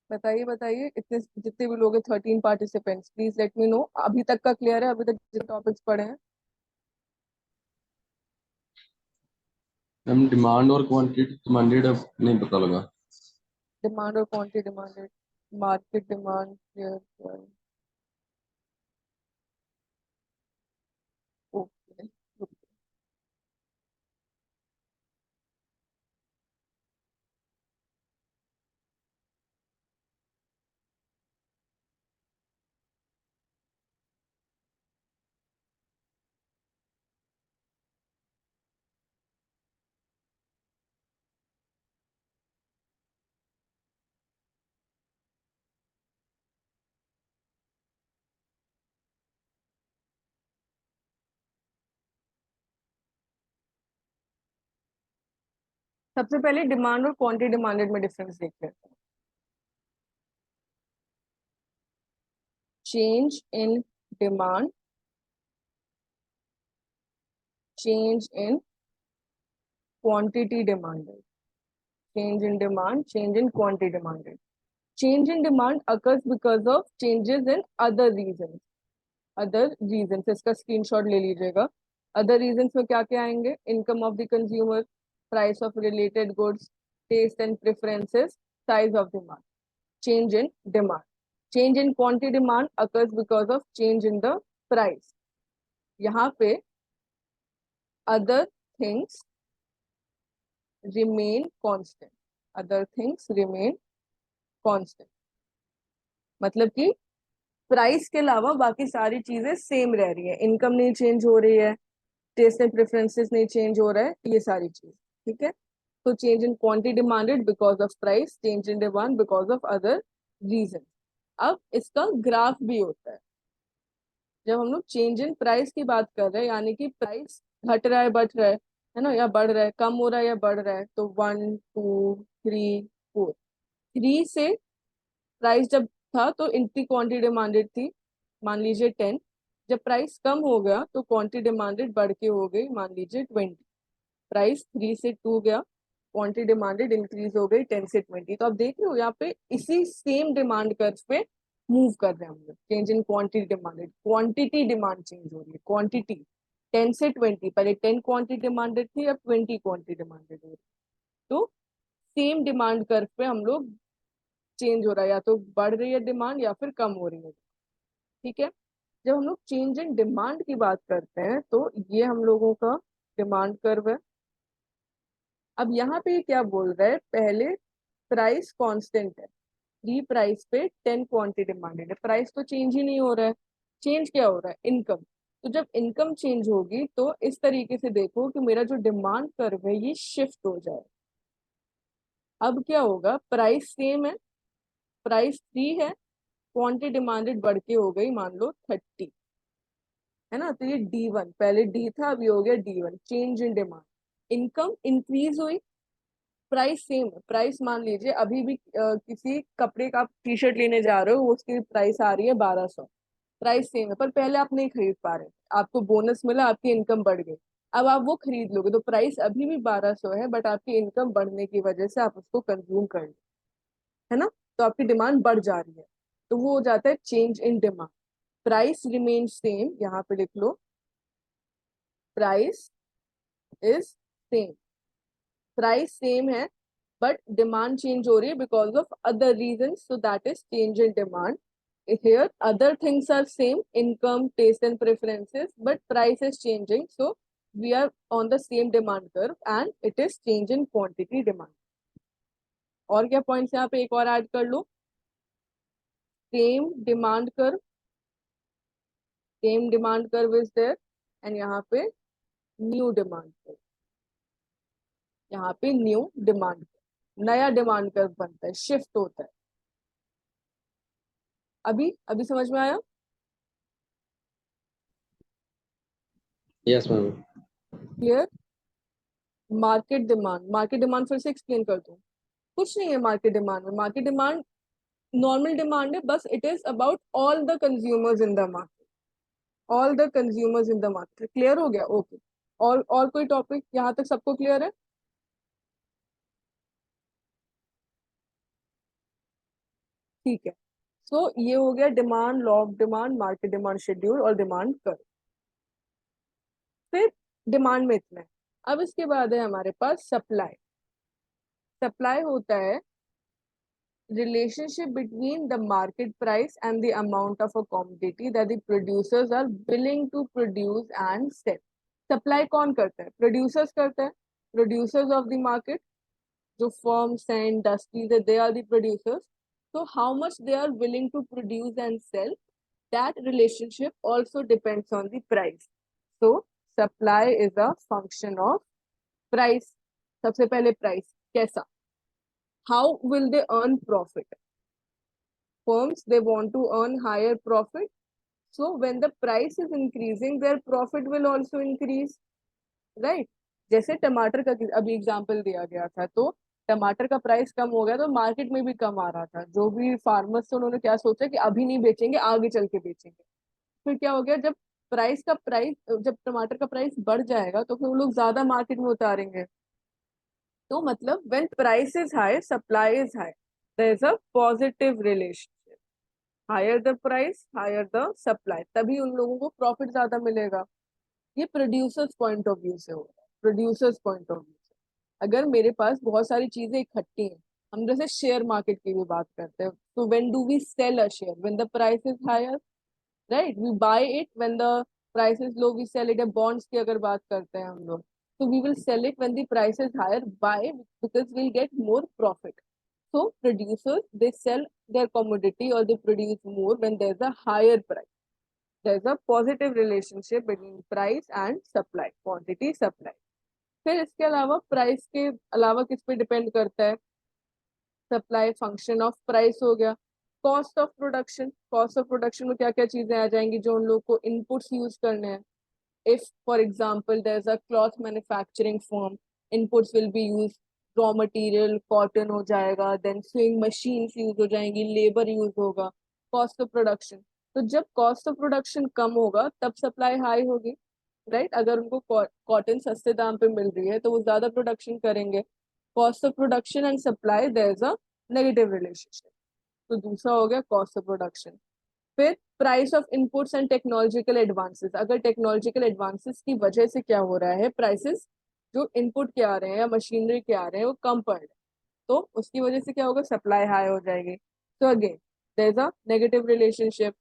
बताइए बताइए, इतने जितने भी लोग हैं 13 participants, please let me know. अभी तक का क्लियर है? अभी तक जितने टॉपिक्स पढ़े हैं? मैम डिमांड और क्वांटिटी डिमांडेड अब नहीं पता लगा. डिमांड और quantity demanded, market demand. Okay. सबसे पहले डिमांड और क्वांटिटी डिमांडेड में डिफरेंस देखते हैं. change in demand, change in quantity demanded. Change in demand, change in quantity demanded. Change in demand occurs because of changes in other reasons. Other reasons, इसका screenshot ले लीजिएगा. Other reasons में क्या क्या आएंगे? Income of the consumer, price of related goods, taste and preferences, size of demand. Change in demand. Change in quantity demand occurs because of change in the price. यहाँ पे other things remain constant. Other things remain constant. मतलब कि price के अलावा बाकी सारी चीजें same रह रही है. इनकम नहीं चेंज हो रही है, टेस्ट एंड प्रेफरेंसेस नहीं चेंज हो रहा है, ये सारी चीज. ठीक है. तो change in quantity demanded because of price, change in demand because of other reason. अब इसका ग्राफ भी होता है. जब हम लोग चेंज इन प्राइस की बात कर रहे हैं, यानी कि प्राइस घट रहा है, बढ़ रहा है ना, या बढ़ रहा है, कम हो रहा है या बढ़ रहा है, तो 1 2 3 4. 3 से प्राइस जब था तो इतनी क्वांटिटी डिमांडेड थी, मान लीजिए 10. जब प्राइस कम हो गया तो क्वांटिटी डिमांडेड बढ़ के हो गई, मान लीजिए 20. प्राइस 3 से 2 गया, क्वांटिटी डिमांडेड इंक्रीज हो गई 10 से 20. तो आप देख रहे हो यहाँ पे इसी सेम डिमांड कर्व पे मूव कर रहे हैं हम लोग. Change in quantity demanded, quantity demand change हो रही है. क्वांटिटी 10 से 20, पहले 10 क्वांटिटी डिमांडेड थी, अब 20 क्वांटिटी डिमांडेड हो रही है. तो सेम डिमांड कर्व पे हम लोग चेंज हो रहा है, या तो बढ़ रही है डिमांड या फिर कम हो रही है. ठीक है. जब हम लोग चेंज इन डिमांड की बात करते हैं तो ये हम लोगों का डिमांड कर्व है. अब यहाँ पे क्या बोल रहा है, पहले प्राइस कांस्टेंट है, 3 प्राइस पे 10 क्वांटिटी डिमांडेड है. प्राइस तो चेंज ही नहीं हो रहा है. चेंज क्या हो रहा है? इनकम. तो जब इनकम चेंज होगी तो इस तरीके से देखो कि मेरा जो डिमांड कर्व है ये शिफ्ट हो जाए. अब क्या होगा, प्राइस सेम है, प्राइस 3 है, क्वांटिटी डिमांडेड बढ़ के हो गई मान लो 30, है ना. तो ये D1, पहले D था, अभी हो गया D1. Change in demand, income increase हुई, प्राइस सेम है. प्राइस मान लीजिए अभी भी किसी कपड़े का आप टी शर्ट लेने जा रहे हो, उसकी प्राइस आ रही है 1200. प्राइस सेम है, पर पहले आप नहीं खरीद पा रहे, आपको बोनस मिला, आपकी इनकम बढ़ गई, अब आप वो खरीद लोगे, तो प्राइस अभी भी 1200 है, बट आपकी इनकम बढ़ने की वजह से आप उसको कंज्यूम कर लो, है ना. तो आपकी डिमांड बढ़ जा रही है, तो वो हो जाता है change in demand. Price remain same, यहाँ पे लिख लो price is same. Price same है बट डिमांड चेंज हो रही है because of other reason, so that is change in demand. Here other things are same, income, taste and preferences, but price is changing, so we are on the same demand curve and it is change in quantity demand. और क्या points यहाँ पे एक और add कर लो, same demand curve, same demand curve is there, and यहाँ पे न्यू डिमांड कर्व, यहाँ पे न्यू डिमांड कर्व, नया डिमांड कर्व बनता है, शिफ्ट होता है. अभी अभी समझ में आया? Yes, ma'am. Clear. Market demand, market demand फिर से एक्सप्लेन कर दूं. कुछ नहीं है मार्केट डिमांड में. मार्केट डिमांड नॉर्मल डिमांड है, बस it is about all the consumers in the market, all the consumers in the market. Clear हो गया? ओके. और कोई टॉपिक यहाँ तक सबको क्लियर है? ठीक है. सो ये हो गया demand, law of demand, market demand schedule और डिमांड कर्व. फिर डिमांड में इतना है. अब इसके बाद है हमारे पास सप्लाई. सप्लाई होता है relationship between the market price and the amount of a commodity that the producers are willing to produce and sell. Supply कौन करता है? Producers करता है. Producers of the market, जो firms and industries है, they are the producers. So how much they are willing to produce and sell, that relationship also depends on the price. So supply is a function of price. सबसे पहले price कैसा? How will they earn profit? Firms, they want to earn higher profit. So when the price is increasing, their profit will also increase, right? जैसे टमाटर का अभी example दिया गया था, तो टमाटर का प्राइस कम हो गया तो मार्केट में भी कम आ रहा था, जो भी फार्मर्स थे उन्होंने क्या सोचा कि अभी नहीं बेचेंगे, आगे चल के बेचेंगे। फिर क्या हो गया, जब टमाटर का प्राइस बढ़ जाएगा तो फिर वो लोग ज्यादा मार्केट में उतारेंगे। तो मतलब when price is high supply is high, there is a positive relationship. Higher the price higher the supply, तभी उन लोगों को प्रॉफिट ज्यादा मिलेगा। ये प्रोड्यूसर्स पॉइंट ऑफ व्यू से हो रहा है, प्रोड्यूसर्स पॉइंट ऑफ व्यू से। अगर मेरे पास बहुत सारी चीजें इकट्ठी हैं, हम जैसे शेयर मार्केट की भी बात करते हैं, तो when do we sell a share? When the price is higher, right? We buy it when the price is low, we sell it. Bonds की अगर बात करते हैं हम लोग, तो we will sell it when the price is higher, buy, because we'll get more profit. So producers, they sell their commodity or they produce more when there's a higher price. There's a positive relationship between price and supply, quantity supply. फिर इसके अलावा price के अलावा किस पे depend करता है? Supply function of price हो गया। Cost of production, cost of production में क्या क्या चीजें आ जाएंगी जो उन लोग को इनपुट्स यूज करने हैं। if for example there's a cloth manufacturing firm, inputs will be used, raw material cotton हो जाएगा, then sewing machines यूज हो जाएंगी, लेबर यूज होगा, कॉस्ट ऑफ प्रोडक्शन। तो जब कॉस्ट ऑफ प्रोडक्शन कम होगा तब सप्लाई हाई होगी, राइट? अगर उनको कॉटन सस्ते दाम पे मिल रही है तो वो ज्यादा प्रोडक्शन करेंगे। Cost of production and supply, there is a negative relationship. तो दूसरा हो गया कॉस्ट ऑफ प्रोडक्शन। फिर price of inputs and technological advances, अगर टेक्नोलॉजिकल एडवांसेस की वजह से क्या हो रहा है, प्राइसेस जो इनपुट के आ रहे हैं या मशीनरी के आ रहे हैं वो कम पड़ रहे हैं, तो उसकी वजह से क्या होगा, सप्लाई हाई हो जाएगी। तो again there is a negative relationship.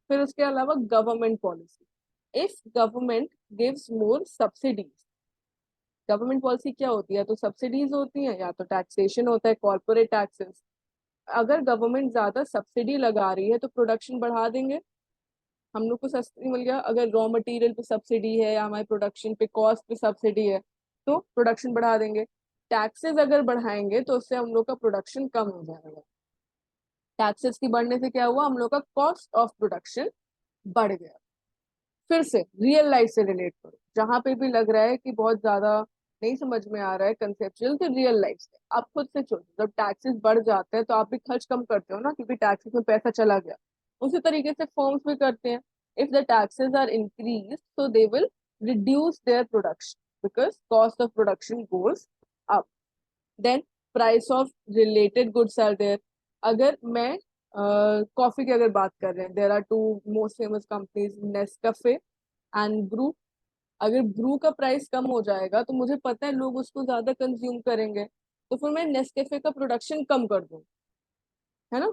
फिर उसके अलावा government policy, if government gives more subsidies, government policy क्या होती है? तो सब्सिडीज होती हैं या तो टैक्सेशन होता है, कॉर्पोरेट टैक्सेस। अगर गवर्नमेंट ज्यादा सब्सिडी लगा रही है तो प्रोडक्शन बढ़ा देंगे, हम लोग को सस्ती मिल गया। अगर रॉ मटेरियल पे सब्सिडी है या हमारे प्रोडक्शन पे कॉस्ट पे सब्सिडी है तो प्रोडक्शन बढ़ा देंगे। टैक्सेस अगर बढ़ाएंगे तो उससे हम लोग का प्रोडक्शन कम हो जाएगा। टैक्सेस की बढ़ने से क्या हुआ, हम लोग का कॉस्ट ऑफ प्रोडक्शन बढ़ गया। फिर से रियल लाइफ से रिलेट करो, जहां पे भी लग रहा है कि बहुत ज्यादा नहीं समझ में आ रहा है कंसेप्चुअल, तो रियल लाइफ से आप खुद से सोचो। जब टैक्सेस बढ़ जाते हैं तो आप भी खर्च कम करते हो ना, क्योंकि टैक्सेस में पैसा चला गया। उसी तरीके से फर्म्स भी करते हैं। If the taxes are increase so they will reduce their production because cost of production goes up. Then price of related goods are there. अगर मैं कॉफी की अगर बात कर रहे हैं, there are two most famous companies, Nescafe and Bru. अगर Bru का प्राइस कम हो जाएगा तो मुझे पता है लोग उसको ज्यादा कंज्यूम करेंगे, तो फिर मैं नेस्कैफे का प्रोडक्शन कम कर दूं, है ना?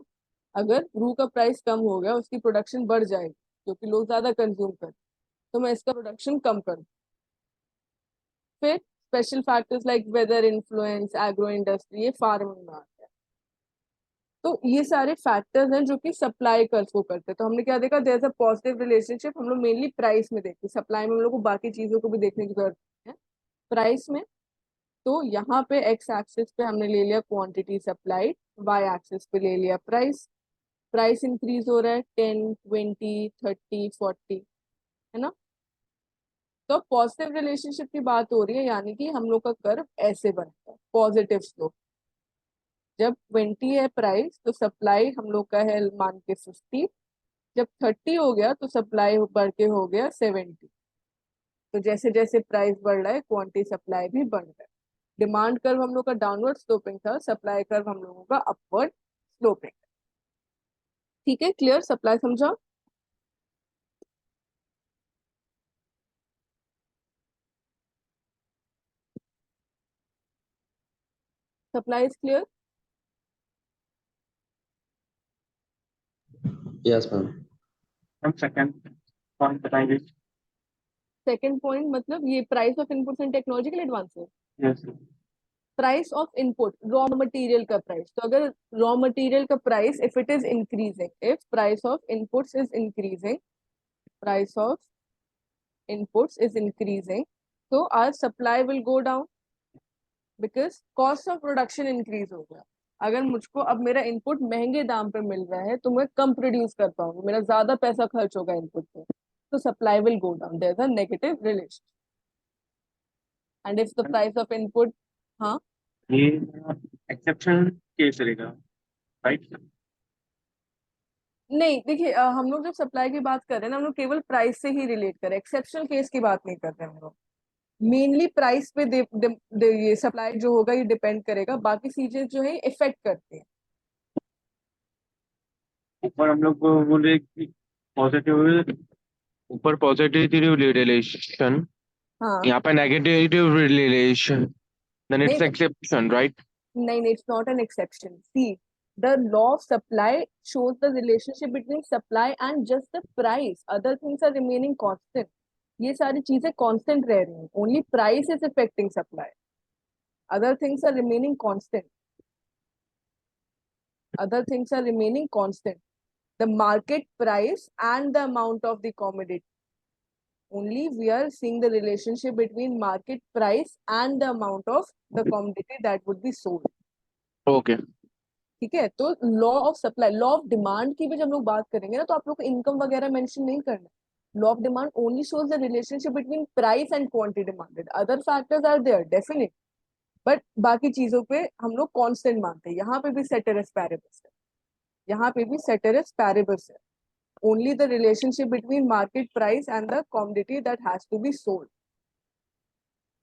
अगर ब्रू का प्राइस कम हो गया, उसकी प्रोडक्शन बढ़ जाएगी क्योंकि लोग ज्यादा कंज्यूम करें, तो मैं इसका प्रोडक्शन कम कर दूं। फिर special factors like weather influence, agro industry, ये फार्मिंग में आते हैं। तो ये सारे फैक्टर्स हैं जो कि सप्लाई कर्व को करते हैं। तो हमने क्या देखा, there is a positive relationship. हम लोग मेनली प्राइस में देखते हैं, सप्लाई में हम लोग को बाकी चीजों को भी देखने की जरूरत है। प्राइस में तो यहाँ पे एक्स एक्सिस पे हमने ले लिया क्वांटिटी सप्लाइड, वाई एक्सिस पे ले लिया प्राइस। प्राइस इंक्रीज हो रहा है 10, 20, 30, 40, है ना? तो पॉजिटिव रिलेशनशिप की बात हो रही है, यानी कि हम लोग का कर्व ऐसे बनता है, पॉजिटिव स्लोप। जब 20 है प्राइस तो सप्लाई हम लोग का है मान के 50, जब 30 हो गया तो सप्लाई बढ़ के हो गया 70। तो जैसे जैसे प्राइस बढ़ रहा है क्वांटिटी सप्लाई भी बढ़ रहा है। डिमांड कर्व हम लोग का डाउनवर्ड स्लोपिंग था, सप्लाई कर्व हम लोगों का अपवर्ड स्लोपिंग। ठीक है, क्लियर? सप्लाई समझा? Supply is clear? Yes, ma'am. Second point बताएंगे? सेकेंड पॉइंट मतलब ये price of inputs and technological advances. Yes price of input, raw material का प्राइस। तो अगर रॉ मटेरियल का price if it is increasing, if price of inputs is increasing, price of inputs is increasing, तो our supply will go down because cost of production increase हो गया। अगर मुझको अब मेरा इनपुट महंगे दाम पे मिल रहा है तो मैं कम प्रोड्यूस कर पाऊंगी, मेरा ज्यादा पैसा खर्च होगा इनपुट पे, तो supply will go down, there is a negative relation. And if the price of input, हाँ ये एक्सेप्शन केस रहेगा, राइट? नहीं देखिए, हम लोग जब सप्लाई की बात कर रहे हैं ना, हम लोग केवल प्राइस से ही रिलेट कर रहे हैं, एक्सेप्शनल केस की बात नहीं कर रहे हम लोग। मेनली प्राइस पे ये सप्लाई जो होगा ये डिपेंड करेगा, बाकी चीजें जो है इफेक्ट करती हैं। ऊपर हम लोग को बोले कि पॉजिटिव, ऊपर पॉजिटिव रिलेशन, हाँ। यहाँ पे नेगेटिव रिलेशन, देन इट्स नहीं एक्सेप्शन, राइट? नहीं, it's not an exception. See, the law of supply shows the relationship between supply and just the price. Other things are remaining constant. ये सारी चीजें constant रह रही हैं, only price is affecting supply, other things are remaining constant, other things are remaining constant. The market price and the amount of the commodity, only we are seeing the relationship between market price and the amount of the commodity that would be sold. Okay, ठीक है, तो law of supply, law of demand की भी जब हम लोग बात करेंगे ना, तो आप लोग को इनकम वगैरह मेंशन नहीं करना। Law of demand only shows the relationship between price and quantity demanded, other factors are there definite, but बाकी चीजों पे हम लोग कांस्टेंट मानते हैं। यहाँ पे भी ceteris paribus है, यहाँ पे भी ceteris paribus है, only the relationship between market price and the commodity that has to be sold.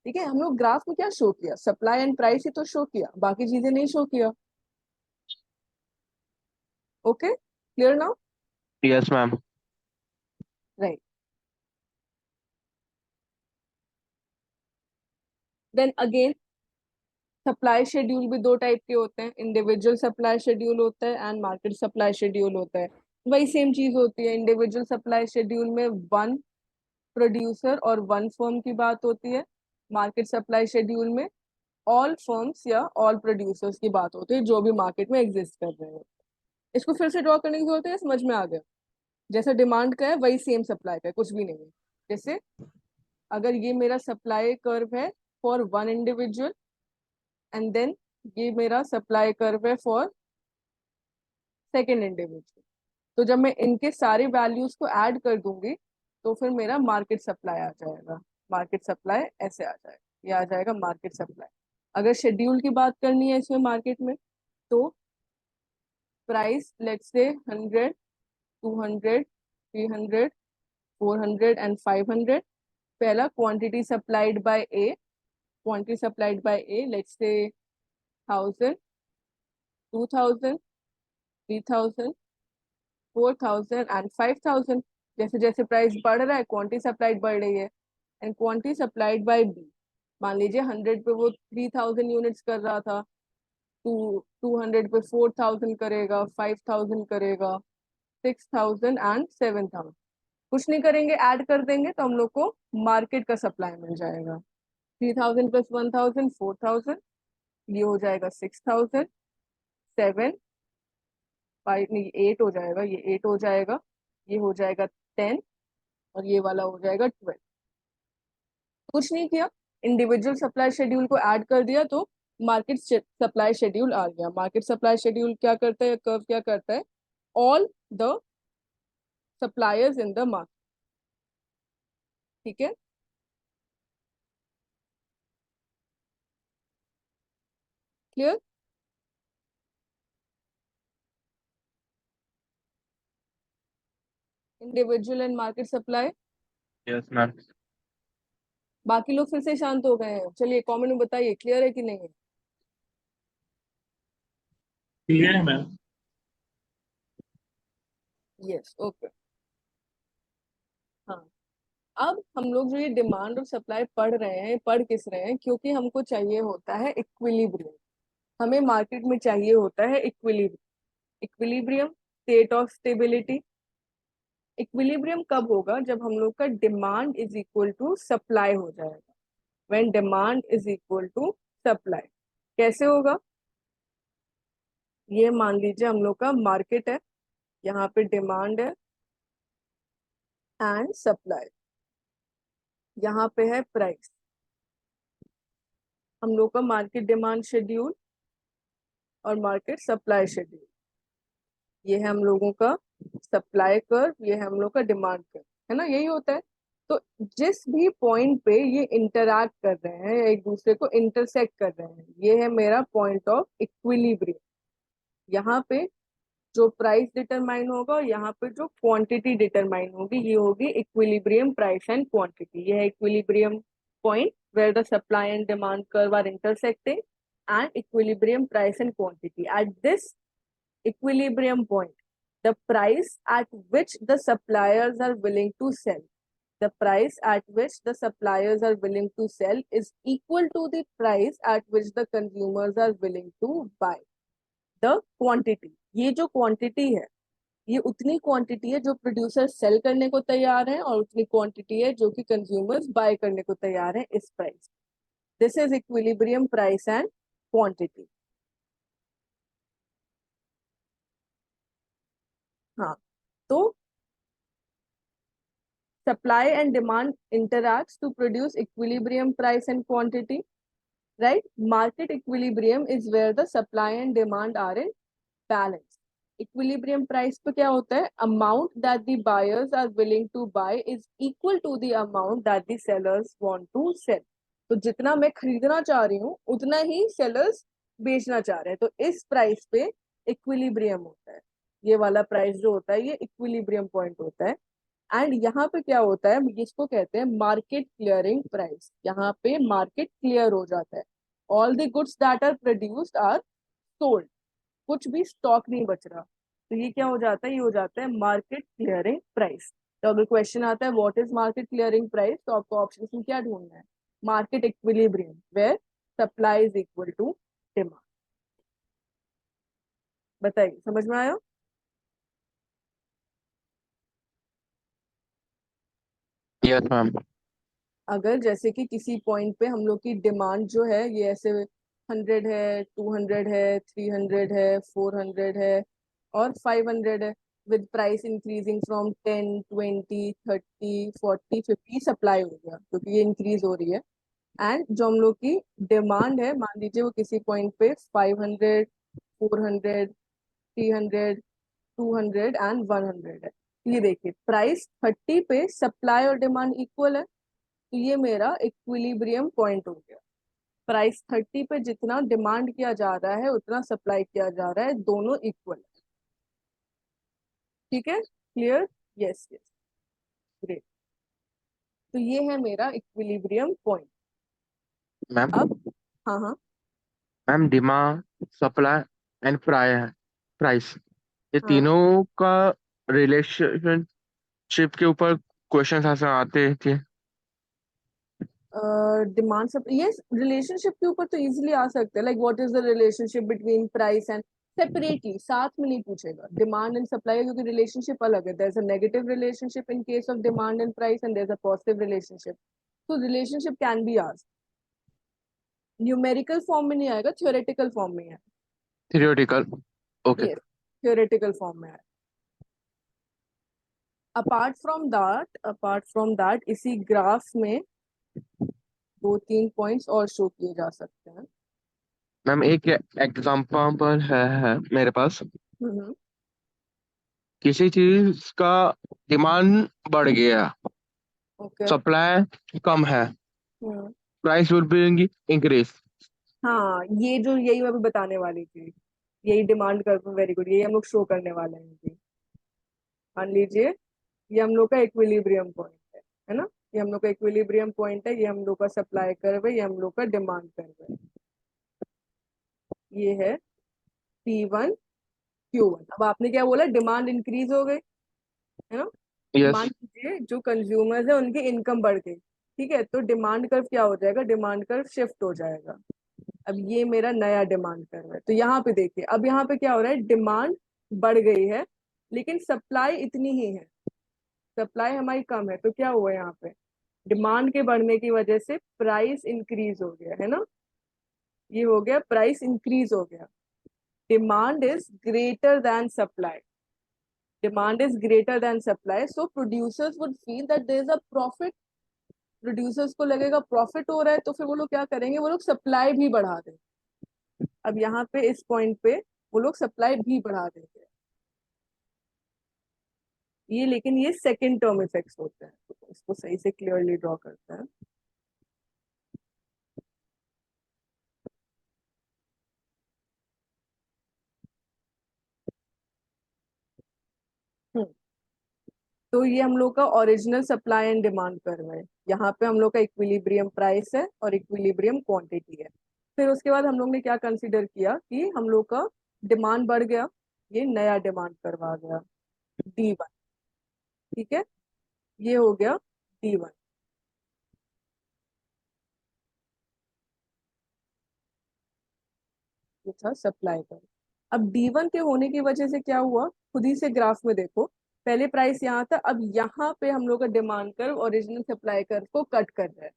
ठीक है, हम लोग ग्राफ में क्या शो किया, सप्लाई एंड प्राइस ही तो शो किया, बाकी चीजें नहीं शो किया। Okay, clear now? Yes ma'am. Right, then again supply schedule भी दो टाइप के होते हैं, इंडिविजुअल सप्लाई शेड्यूल होता है एंड मार्केट सप्लाई शेड्यूल होता है। वही सेम चीज होती है, इंडिविजुअल सप्लाई शेड्यूल में वन प्रोड्यूसर और वन फर्म की बात होती है, मार्केट सप्लाई शेड्यूल में ऑल फर्म्स या ऑल प्रोड्यूसर्स की बात होती है जो भी मार्केट में एग्जिस्ट कर रहे हैं। इसको फिर से ड्रॉ करने की जरूरत है, समझ में आ गया? जैसा डिमांड का है वही सेम सप्लाई का है, कुछ भी नहीं है। जैसे अगर ये मेरा सप्लाई कर्व है for one individual and then ये मेरा सप्लाई कर्व है फॉर सेकेंड इंडिविजुअल, तो जब मैं इनके सारे वैल्यूज को ऐड कर दूंगी तो फिर मेरा मार्केट सप्लाई आ जाएगा। मार्केट सप्लाई ऐसे आ जाएगा, ये आ जाएगा मार्केट सप्लाई। अगर शेड्यूल की बात करनी है इसमें मार्केट में, तो प्राइस लेट्स से 100, 200, 300, 400 एंड 500। पहला quantity supplied bye A, quantity supplied bye A let's say 1000, 2000, 3000, 4000 and 5000। जैसे जैसे प्राइस बढ़ रहा है क्वांटिटी सप्लाइड बढ़ रही है, and quantity supplied by B, मान लीजिए 100 पे वो 3000 यूनिट्स कर रहा था, 200 पे 4000 करेगा, 5000 करेगा, 6000 एंड 7000। कुछ नहीं करेंगे, ऐड कर देंगे तो हम लोग को मार्केट का सप्लाई मिल जाएगा। 3000 प्लस 1000 4000, ये हो जाएगा 6000, 7, 5 नहीं 8 हो जाएगा, ये 8 हो जाएगा, ये हो जाएगा 10 और ये वाला हो जाएगा 12। कुछ नहीं किया, इंडिविजुअल सप्लाई शेड्यूल को ऐड कर दिया तो मार्केट सप्लाई शेड्यूल आ गया। मार्केट सप्लाई शेड्यूल क्या करता है, कर्व क्या करता है, all the suppliers in the market. ठीक है, clear? Individual and market supply. Yes ma'am. बाकी लोग फिर से शांत हो गए हैं, चलिए कमेंट में बताइए क्लियर है कि नहीं है। क्लियर है मैम। Yes, okay. हाँ, अब हम लोग जो ये डिमांड और सप्लाई पढ़ रहे हैं, पढ़ किस रहे हैं, क्योंकि हमको चाहिए होता है इक्विलिब्रियम। हमें मार्केट में चाहिए होता है equilibrium. Equilibrium, state of stability. Equilibrium कब होगा, जब हम लोग का demand is equal to supply हो जाएगा। When demand is equal to supply. कैसे होगा, ये मान लीजिए हम लोग का मार्केट है, यहाँ पे डिमांड है एंड सप्लाई, यहाँ पे है प्राइस। हम लोग का मार्केट डिमांड शेड्यूल और मार्केट सप्लाई शेड्यूल, ये है हम लोगों का सप्लाई कर्व, ये है हम लोग का डिमांड कर्व, है ना, यही होता है। तो तो जिस भी पॉइंट पे ये इंटरैक्ट कर रहे हैं या एक दूसरे को इंटरसेक्ट कर रहे हैं, ये है मेरा पॉइंट ऑफ इक्विलिब्रियम। यहाँ पे जो प्राइस डिटरमाइन होगा और यहाँ पे जो क्वांटिटी डिटरमाइन होगी, ये होगी इक्विलिब्रियम प्राइस एंड क्वांटिटी। ये है equilibrium point where the supply and demand curve are intersecting, and equilibrium price and quantity. At this equilibrium point, the price at which the suppliers are willing to sell, the price at which the suppliers are willing to sell is equal to the price at which the consumers are willing to buy. The quantity, ये जो quantity है, ये उतनी quantity है जो producer cell करने को तैयार है और उतनी क्वांटिटी है जो कि कंज्यूमर्स बाय करने को तैयार है इस price. This is equilibrium price and quantity. हाँ, तो supply and demand interacts to produce equilibrium price and quantity, right? Market equilibrium is where the supply and demand are in balance. Equilibrium price पे क्या होता है? Amount that the buyers are willing to buy is equal to the amount that the sellers want to sell. तो जितना मैं खरीदना चाह रही हूँ उतना ही सेलर्स बेचना चाह रहे हैं, तो इस प्राइस पे इक्विलिब्रियम होता है। ये वाला प्राइस जो होता है ये इक्विलिब्रियम पॉइंट होता है। एंड यहाँ पे क्या होता है, इसको कहते हैं मार्केट क्लियरिंग प्राइस। यहाँ पे मार्केट क्लियर हो जाता है, all the goods that are produced are sold, कुछ भी स्टॉक नहीं बच रहा, तो ये क्या हो जाता है, ये हो जाता है मार्केट क्लियरिंग प्राइस। तो अगर क्वेश्चन आता है what is market clearing price, तो आपको ऑप्शन में क्या ढूंढना है, market equilibrium where supply is equal to demand. बताइए, समझ में आया? Yes ma'am. अगर जैसे कि किसी पॉइंट पे हम लोग की डिमांड जो है ये ऐसे 100 है, 200 है, 300 है, 400 है और 500 है, with price increasing from 10, 20, 30, 40, 50 supply हो गया क्योंकि ये इंक्रीज हो रही है। एंड जो हम लोग की डिमांड है, मान लीजिए वो किसी पॉइंट पे 500, 400, 300, 200 एंड 100 है। ये देखिए प्राइस 30 पे सप्लाई और डिमांड इक्वल है, तो ये मेरा इक्विलिब्रियम पॉइंट हो गया। प्राइस 30 पे जितना डिमांड किया जा रहा है उतना सप्लाई किया जा रहा है, दोनों इक्वल है। ठीक है, क्लियर? Yes yes, great. तो ये है मेरा इक्विलिब्रियम पॉइंट। मैम अब हाँ हाँ, ma'am demand, supply and price, ये हाँ तीनों का रिलेशनशिप के ऊपर क्वेश्चन आंसर आते थे। डिमांड सब ये रिलेशनशिप के ऊपर तो इजीली आ सकते हैं, like what is the relationship between price and, separately साथ में नहीं पूछेगा, डिमांड एंड सप्लाई क्योंकि रिलेशनशिप अलग है। There is a negative relationship in case of demand and price and there is a positive relationship, तो relationship can be asked. Numerical form में नहीं आएगा, थ्योरेटिकल फॉर्म में है। Theoretical, okay. Yes, theoretical form में है। अपार्ट फ्रॉम दैट इसी graph में 2-3 पॉइंट्स और शो किए जा सकते हैं। मैम एक एग्जांपल है मेरे पास। हम्म, किसी चीज का डिमांड बढ़ गया, ओके। सप्लाई कम है, हम्म, प्राइस विल बी इंक्रीज। हाँ, ये जो यही मैं अभी बताने वाली थी, यही डिमांड कर, वेरी गुड, यही हम लोग शो करने वाले हैं अभी। मान लीजिए ये हम लोग का इक्विलिब्रियम पॉइंट है ना, ये हम लोग का इक्विलिब्रियम पॉइंट है, ये हम लोग का सप्लाई कर्व है, ये हम लोग का डिमांड कर्व है। ये है P1 Q1। अब आपने क्या बोला, डिमांड इंक्रीज हो गई है ना। यस मान लीजिए जो कंज्यूमर्स है उनकी इनकम बढ़ गई, ठीक है, तो डिमांड कर्व क्या हो जाएगा, डिमांड कर्व शिफ्ट हो जाएगा। अब ये मेरा नया डिमांड कर्व है, तो यहाँ पे देखिए, अब यहाँ पे क्या हो रहा है, डिमांड बढ़ गई है लेकिन सप्लाई इतनी ही है, सप्लाई हमारी कम है, तो क्या हुआ यहाँ पे, डिमांड के बढ़ने की वजह से प्राइस इंक्रीज हो गया है ना, ये हो गया प्राइस इंक्रीज हो गया। Demand is greater than supply, demand is greater than supply, so producers would feel that there is a profit, producers को लगेगा प्रॉफिट हो रहा है, तो फिर वो लोग क्या करेंगे, वो लोग सप्लाई भी बढ़ा देंगे। अब यहाँ पे इस पॉइंट पे वो लोग सप्लाई भी बढ़ा देंगे। ये लेकिन ये सेकेंड टर्म इफेक्ट्स होते हैं, तो इसको सही से क्लियरली ड्रॉ करते हैं। तो ये हम लोग का original supply and demand curve है। यहाँ पे हम लोग का इक्विलिब्रियम प्राइस है और इक्विलिब्रियम क्वांटिटी है। फिर उसके बाद हम लोग ने क्या कंसीडर किया कि हम लोग का डिमांड बढ़ गया, ये नया डिमांड कर्व आ गया D1। ठीक है, ये हो गया D1। ये था सप्लाई कर्व। अब D1 के होने की वजह से क्या हुआ, खुद ही से ग्राफ में देखो, पहले प्राइस यहाँ था, अब यहाँ पे हम लोग का demand curve original supply curve को कट कर रहा है,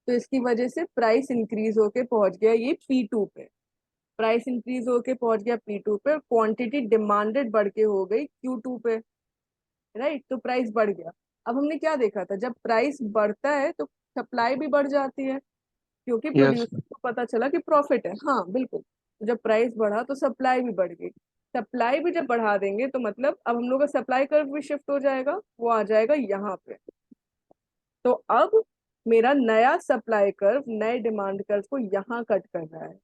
तो इसकी वजह से प्राइस इंक्रीज होके पहुंच गया ये P2 पे। प्राइस इंक्रीज होके पहुंच गया P2 पे, क्वांटिटी डिमांडेड बढ़ के हो गई Q2 पे, राइट। तो प्राइस बढ़ गया। अब हमने क्या देखा था, जब प्राइस बढ़ता है तो सप्लाई भी बढ़ जाती है, क्योंकि यस प्रोड्यूसर को पता चला कि प्रॉफिट है। हाँ बिल्कुल, तो जब प्राइस बढ़ा तो सप्लाई भी बढ़ गई। सप्लाई भी जब बढ़ा देंगे तो मतलब अब हम लोग का सप्लाई कर्व भी शिफ्ट हो जाएगा, वो आ जाएगा यहाँ पे। तो अब मेरा नया सप्लाई कर्व नए डिमांड कर्व को यहाँ कट कर रहा है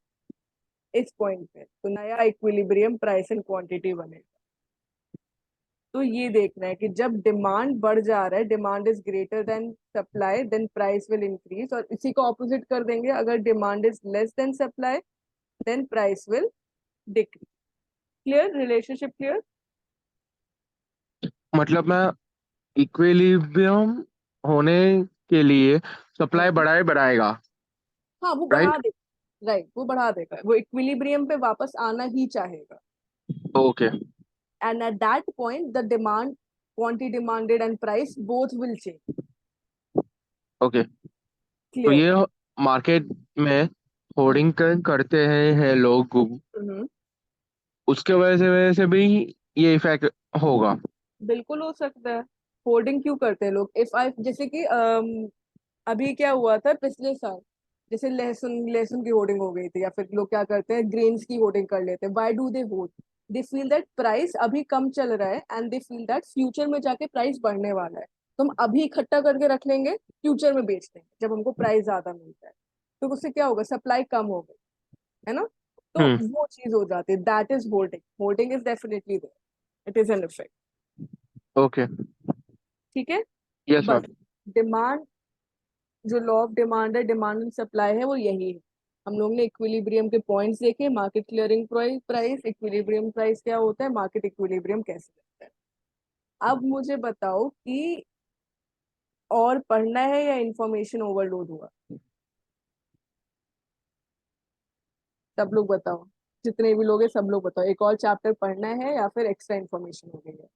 इस पॉइंट पे, तो नया इक्विलिब्रियम प्राइस एंड क्वांटिटी बनेगा। तो ये देखना है कि जब डिमांड बढ़ जा रहा है, demand is greater than supply, then price will increase, और इसी को ऑपोजिट कर देंगे, अगर demand is less than supply then price will decrease. Clear, relationship clear? मतलब मैं इक्विलिब्रियम होने के लिए सप्लाई बढ़ाएगा, हाँ वो राइट? बढ़ा देगा, राइट, वो बढ़ा देगा, वो इक्विलिब्रियम पे वापस आना ही चाहेगा। Okay And at that point, the demand, quantity demanded and price both will change. Okay. तो Clear? ये मार्केट में होर्डिंग करते हैं लोग, हम्म, उसके वजह से भी ये इफेक्ट होगा। बिल्कुल हो सकता है। होर्डिंग क्यों करते हैं लोग? इफ आई, जैसे कि अभी क्या हुआ था पिछले साल, जैसे लहसुन लहसुन की होर्डिंग हो गई थी, या फिर लोग क्या करते हैं ग्रेन्स की होर्डिंग कर लेते हैं। Why do they horde? They feel that price अभी कम चल रहा है and they feel that future में जाके प्राइस बढ़ने वाला है, तो हम अभी इकट्ठा करके रख लेंगे, फ्यूचर में बेच देंगे जब हमको प्राइस ज्यादा मिलता है। तो उससे क्या होगा, सप्लाई कम हो गई, है ना। तो हम्म। वो चीज हो जाती है, that is holding. Holding is definitely there, it is an effect. Okay. ठीक है, यस बस मैम। डिमांड, जो लॉ ऑफ डिमांड है, डिमांड एंड सप्लाई है, वो यही है। हम लोग ने इक्विलिब्रियम के पॉइंट्स देखे, market clearing price, equilibrium price क्या होता है, मार्केट इक्विलिब्रियम कैसे लगता है। अब मुझे बताओ कि और पढ़ना है या इंफॉर्मेशन ओवरलोड हुआ? सब लोग बताओ, जितने भी लोग हैं सब लोग बताओ, एक और चैप्टर पढ़ना है या फिर एक्स्ट्रा इन्फॉर्मेशन हो गई है?